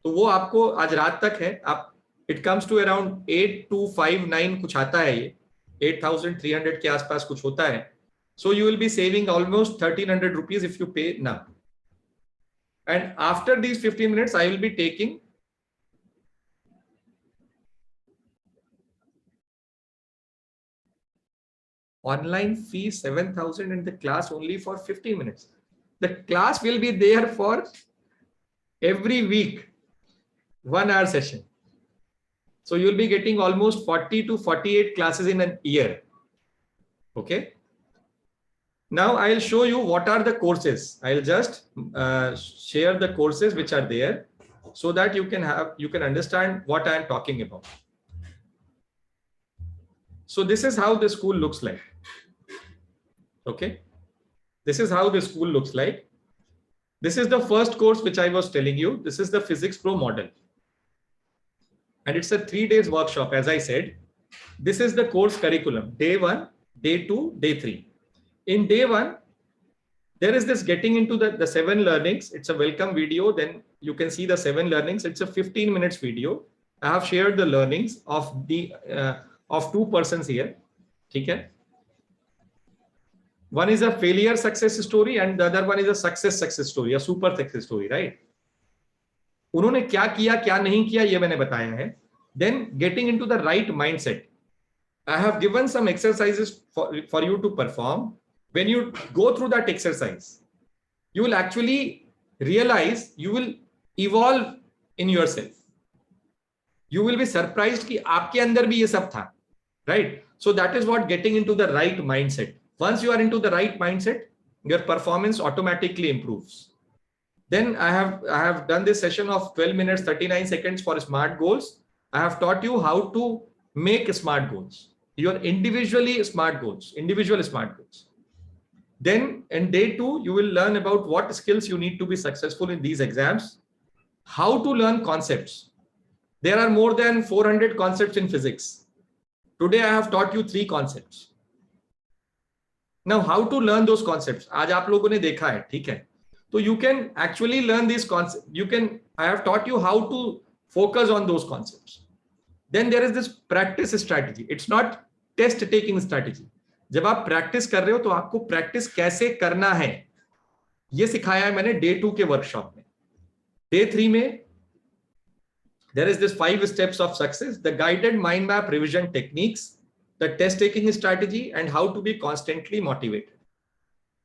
तो वो आपको आज रात तक है. आप it comes to around 8,259 कुछ आता है, ये 8,300 के आसपास कुछ होता है. So you will be saving almost 1,300 rupees if you pay now. And after these 15 minutes, I will be taking online fee 7,000 and the class only for 15 minutes. The class will be there for every week, 1 hour session. So you'll be getting almost 40 to 48 classes in a year. Okay. Now I'll show you what are the courses. I'll just share the courses which are there so that you can understand what I am talking about. So this is how the school looks like. Okay. This is how the school looks like. This is the first course which I was telling you. This is the Physics Pro model. And it's a 3 days workshop, as I said. This is the course curriculum. Day 1, day 2, day 3. In day 1, there is this getting into the 7 learnings. It's a welcome video. Then you can see the 7 learnings. It's a 15 minutes video. I have shared the learnings of the of 2 persons here. Okay. One is a failure success story and the other one is a success story, a super success story, right? उन्होंने क्या किया क्या नहीं किया ये मैंने बताया है. Then getting into the right mindset. I have given some exercises for you to perform. When you go through that exercise, you will actually realize you will evolve in yourself. You will be surprised कि आपके अंदर भी ये सब था, right? So that is what getting into the right mindset. Once you are into the right mindset, your performance automatically improves. Then I have done this session of 12 minutes, 39 seconds for smart goals. I have taught you how to make smart goals. Your individual smart goals. Then in day 2, you will learn about what skills you need to be successful in these exams, how to learn concepts. There are more than 400 concepts in physics. Today I have taught you 3 concepts. Now how to learn those concepts? आज आप लोगों ने देखा है, ठीक है? So you can actually learn these concepts. I have taught you how to focus on those concepts. Then there is this practice strategy. It's not test taking strategy. जब आप प्रैक्टिस कर रहे हो तो आपको प्रैक्टिस कैसे करना है ये सिखाया है मैंने डे 2 के वर्कशॉप में. डे 3 में there is this 5 steps of success, the guided mind map revision techniques, the test taking strategy, and how to be constantly motivated.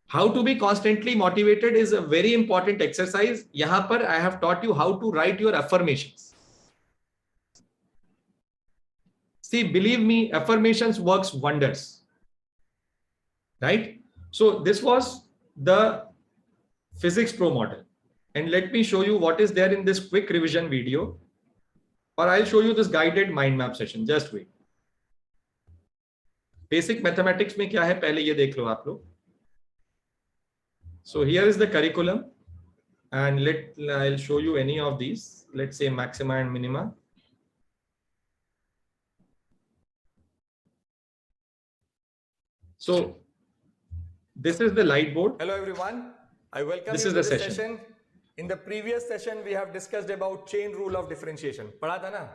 How to be constantly motivated is a very important exercise. यहाँ पर I have taught you how to write your affirmations. See, believe me, affirmations works wonders. Right? So this was the Physics Pro model. And let me show you what is there in this quick revision video. Or I'll show you this guided mind map session. Just wait. Basic mathematics में क्या है पहले ये देख लो आप लोग. So here is the curriculum. And I'll show you any of these. Let's say maxima and minima. So this is the light board. Hello everyone. I welcome This you is to the this session. session. In the previous session, we have discussed about chain rule of differentiation. पढ़ा था ना?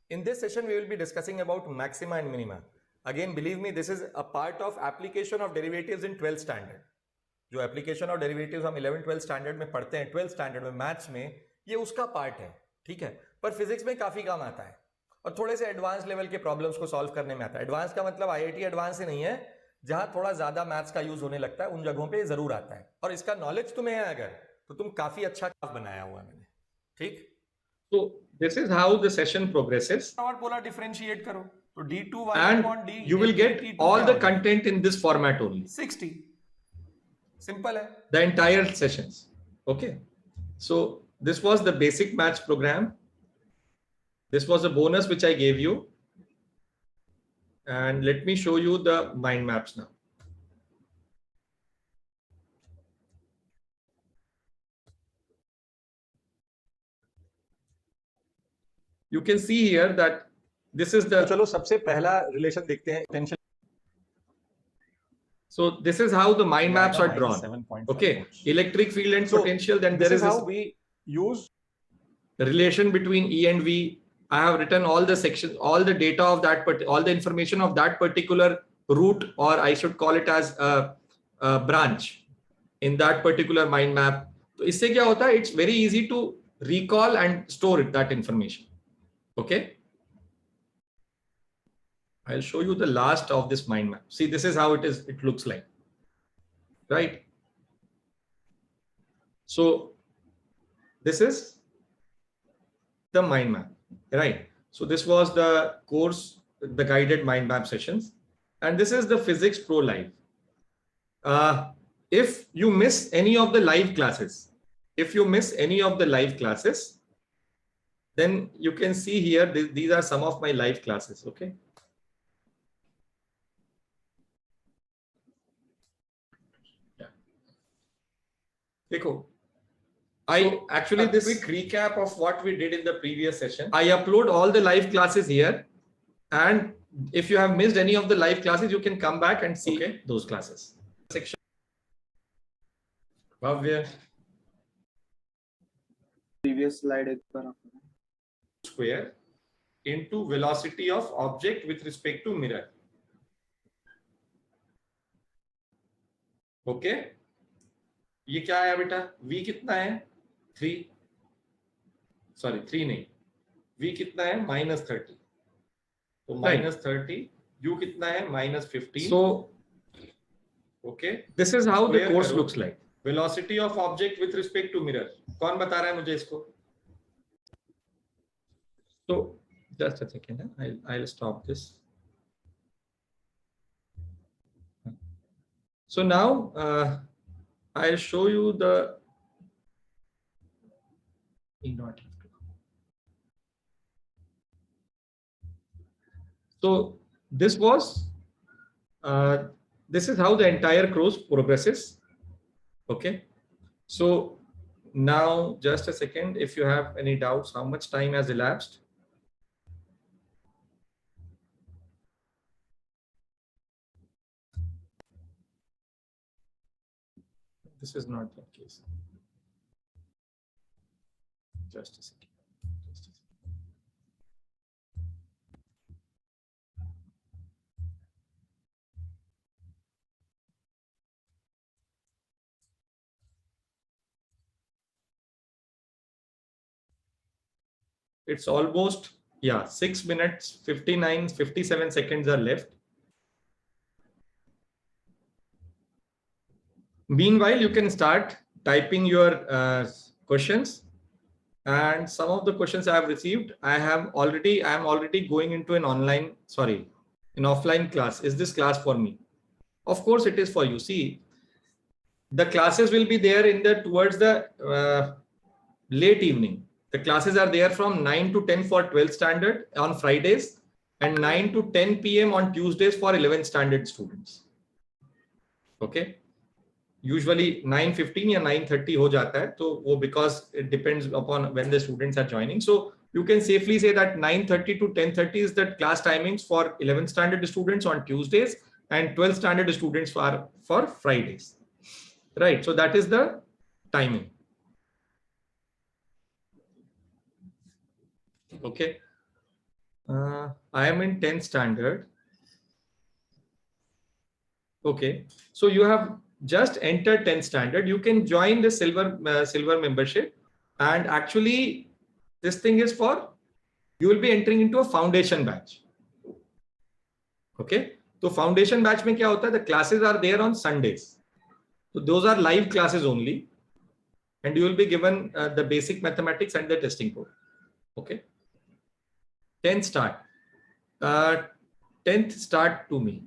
In this session, we will be discussing about maxima and minima. Again, believe me, this is a part of application of derivatives in 12th standard. जो application of derivatives हम 11th 12th standard में पढ़ते हैं, 12th standard में maths में, ये उसका part है, ठीक है? पर फिजिक्स में काफी काम आता है और थोड़े से एडवांस लेवल के प्रॉब्लम्स को सॉल्व करने में आता है. एडवांस का मतलब आईआईटी एडवांस ही नहीं है, जहां थोड़ा ज्यादा मैथ्स का यूज होने लगता है उन जगहों पे जरूर आता है. और इसका नॉलेज तुम्हें है अगर तो तुम काफी अच्छा ग्राफ बनाया हुआ है मैंने, ठीक? So this is how the session progresses. और बोला डिफरेंशिएट करो तो d2 And you will get all the content in this format only. 60 simple है. The entire sessions. Okay. So this was the basic maths program. This was a bonus which I gave you. And let me show you the mind maps now. You can see here that this is तो the, चलो सबसे पहला relation देखते हैं potential. so this is how the mind maps are drawn. 7.5 Okay, volts. electric field and So, potential, then This there is is how this we use. relation between E and V. I have written all the sections, all the data of that, but all the information of that particular route, or I should call it as a branch in that particular mind map. So इससे क्या होता है? It's very easy to recall and store it, that information. Okay. I'll show you the last of this mind map. See, this is how it is. It looks like, right? So this is the mind map, right? So this was the course, the guided mind map sessions, and this is the Physics Pro Live. If you miss any of the live classes, then you can see here, these are some of my live classes. Okay. Yeah. Dekho. This quick recap of what we did in the previous session. I upload all the live classes here, and if you have missed any of the live classes, you can come back and see those classes. Section. Bhavya. Previous slide Square into velocity of object with respect to mirror. Okay. ये क्या है बेटा? V कितना है? 3. Sorry, 3 नहीं. V कितना है? -30. तो -30. U कितना है? -15. So, okay. This is how the course looks like. Velocity of object with respect to mirror. कौन बता रहा है मुझे इसको? So, just a second. I'll stop this. So now, I'll show you the. So this was, this is how the entire course progresses. Okay. So now, just a second, if you have any doubts, how much time has elapsed? This is not the case. Just a second. It's almost, 6 minutes, 57 seconds are left. Meanwhile, you can start typing your questions, and some of the questions I have received, I am already going into an offline class. Is this class for me? Of course it is for you. See, the classes will be there towards the late evening. The classes are there from 9 to 10 for 12th standard on Fridays, and 9 to 10 p.m. on Tuesdays for 11th standard students. Okay. Usually 9:15 या 9:30 हो जाता है, तो वो because it depends upon when the students are joining. So you can safely say that 9:30 to 10:30 is the class timings for 11th standard students on Tuesdays and 12th standard students for Fridays. Right. So that is the timing. Okay. I am in 10th standard. Okay. So you have just enter 10th standard. You can join the silver membership, and actually this thing is for, you will be entering into a foundation batch. Okay. So foundation batch mein kya hota hai? The classes are there on Sundays. So those are live classes only, and you will be given the basic mathematics and the testing code. Okay. 10th start. 10th start to me.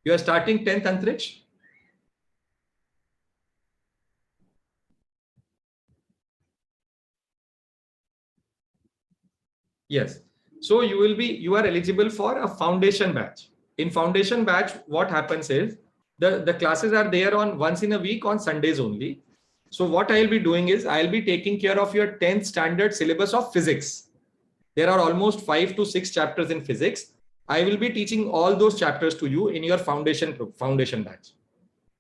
You are starting 10th, Antriksh? Yes. So you are eligible for a foundation batch. In foundation batch, what happens is the classes are there on once in a week on Sundays only. So what I'll be doing is I'll be taking care of your 10th standard syllabus of physics. There are almost 5 to 6 chapters in physics. I will be teaching all those chapters to you in your foundation batch.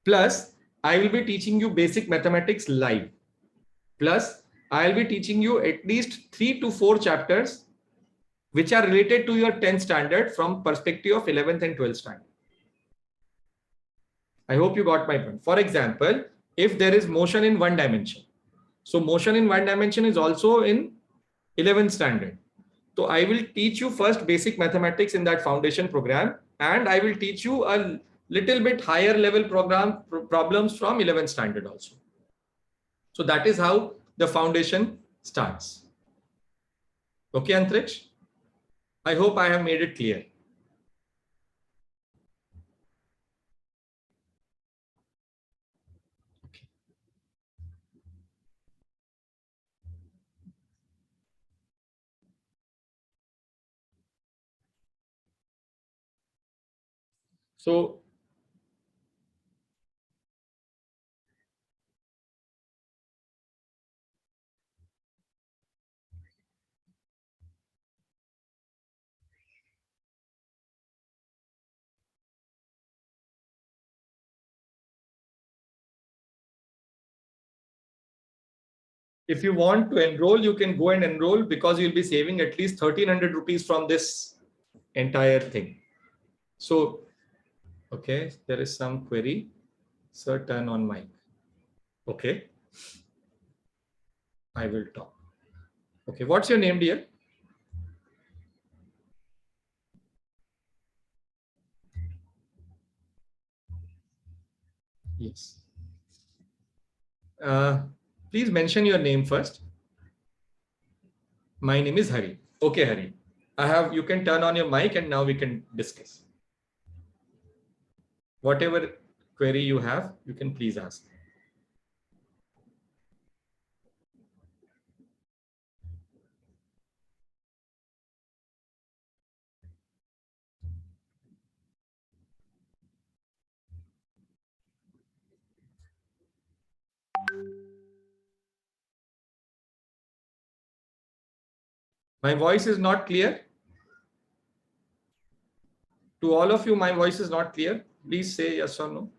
Plus, I will be teaching you basic mathematics live. Plus, I'll be teaching you at least 3 to 4 chapters which are related to your 10th standard from perspective of 11th and 12th standard. I hope you got my point. For example, if there is motion in one dimension, so motion in one dimension is also in 11th standard. So I will teach you first basic mathematics in that foundation program, and I will teach you a little bit higher level problems from 11th standard also. So that is how the foundation starts. Okay, Antriksh? I hope I have made it clear. So if you want to enroll, you can go and enroll because you'll be saving at least 1300 rupees from this entire thing. So, okay, there is some query. Sir, turn on mic. Okay. I will talk. Okay, what's your name, dear? Yes. Please mention your name first. My name is Hari. Okay, Hari. You can turn on your mic and now we can discuss. Whatever query you have, you can please ask. My voice is not clear. To all of you, my voice is not clear. Please say yes or no.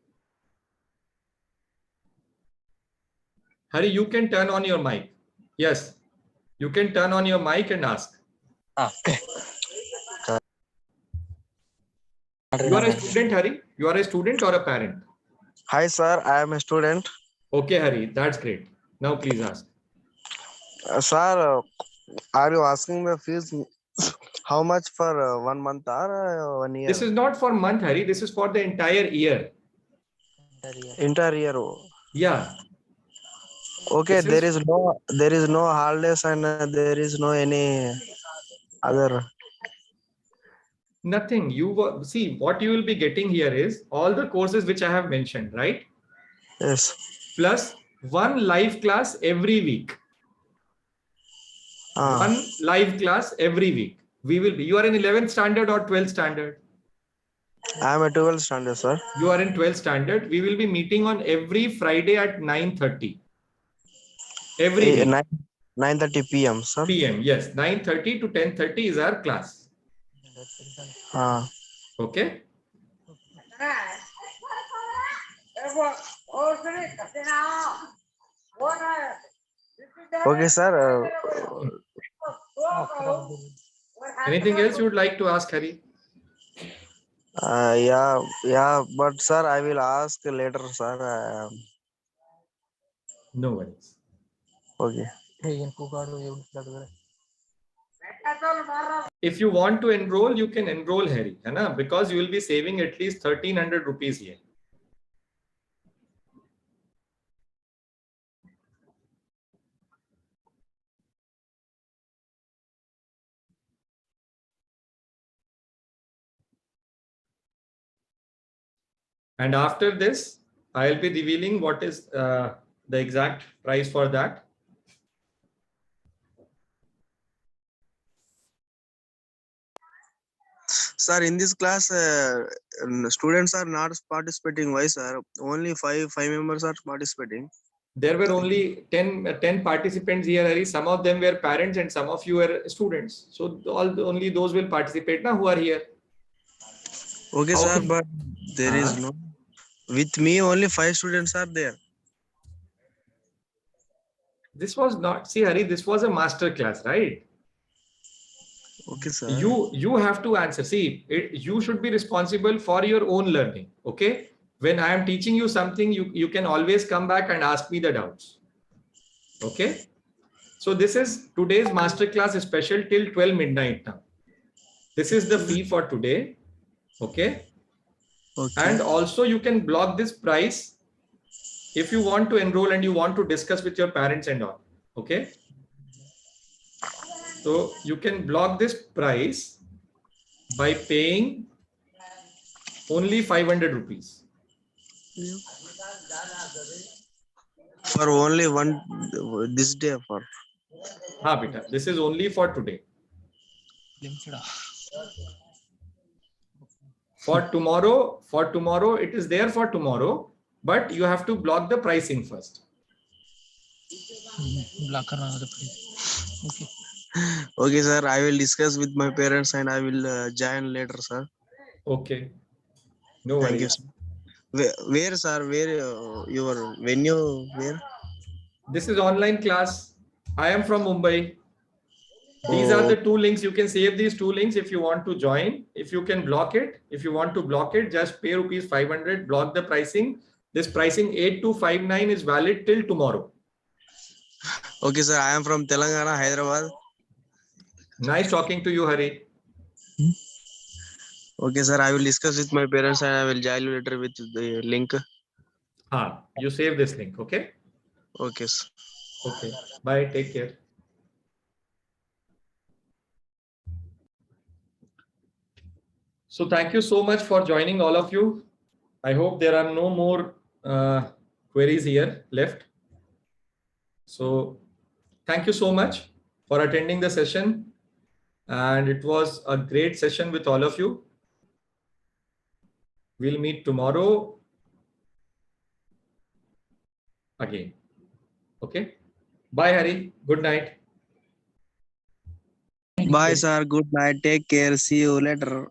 Hari, you can turn on your mic. Yes, you can turn on your mic and ask. Okay. You are a student, Hari? You are a student or a parent? Hi, sir. I am a student. Okay, Hari, that's great. Now please ask. Sir, are you asking the fees? How much for 1 month or 1 year? This is not for month, Hari. This is for the entire year. Entire year. Yeah. Okay, This is there is no holidays and there is no any other. nothing. See, what you will be getting here is all the courses which I have mentioned, right? Yes. Plus one live class every week. One live class every week. You are in 11th standard or 12th standard? I am a 12th standard, sir. You are in 12th standard. We will be meeting on every Friday at 9:30. Every week. 9:30 p.m., sir. PM, yes. 9:30 to 10:30 is our class. Okay? Okay, sir. Anything else you would like to ask, Hari? Yeah, but sir, I will ask later, sir. No worries. Okay. If you want to enroll, you can enroll, Hari, because you will be saving at least 1300 rupees here. And after this, I'll be revealing what is the exact price for that. Sir, in this class, students are not participating. Why, sir? Only five members are participating. There were only 10 participants here, Hari. Some of them were parents and some of you were students. So only those will participate now who are here. Okay, How sir, can- but there is no. With me, only 5 students are there. This was not, see, Hari, this was a master class, right? Okay, sir. You have to answer. See, you should be responsible for your own learning. Okay. When I am teaching you something, you can always come back and ask me the doubts. Okay. So this is today's master class special till 12 midnight now. This is the fee for today. Okay. Okay. And also you can block this price if you want to enroll and you want to discuss with your parents and all. Okay. So you can block this price by paying only 500 rupees. For only one this day for. Ha, beta. This is only for today. For tomorrow, it is there for tomorrow, but you have to block the pricing first. Okay. Okay, sir. I will discuss with my parents and I will join later, sir. Okay. No Thank you, worries. sir. Where sir? Where your venue? Where? This is online class. I am from Mumbai. These are the two links. You can save these two links if you want to join. If you can block it, if you want to block it, just pay rupees 500, block the pricing. This pricing 8259 is valid till tomorrow. Okay, sir. I am from Telangana, Hyderabad. Nice talking to you, Hari. Okay, sir. I will discuss with my parents and I will join you later with the link. You save this link, okay? Okay, sir. Okay. Bye. Take care. So thank you so much for joining, all of you. I hope there are no more queries here left. So thank you so much for attending the session. And it was a great session with all of you. We'll meet tomorrow again. Okay. Bye, Hari. Good night. Bye, sir. Good night. Take care. See you later.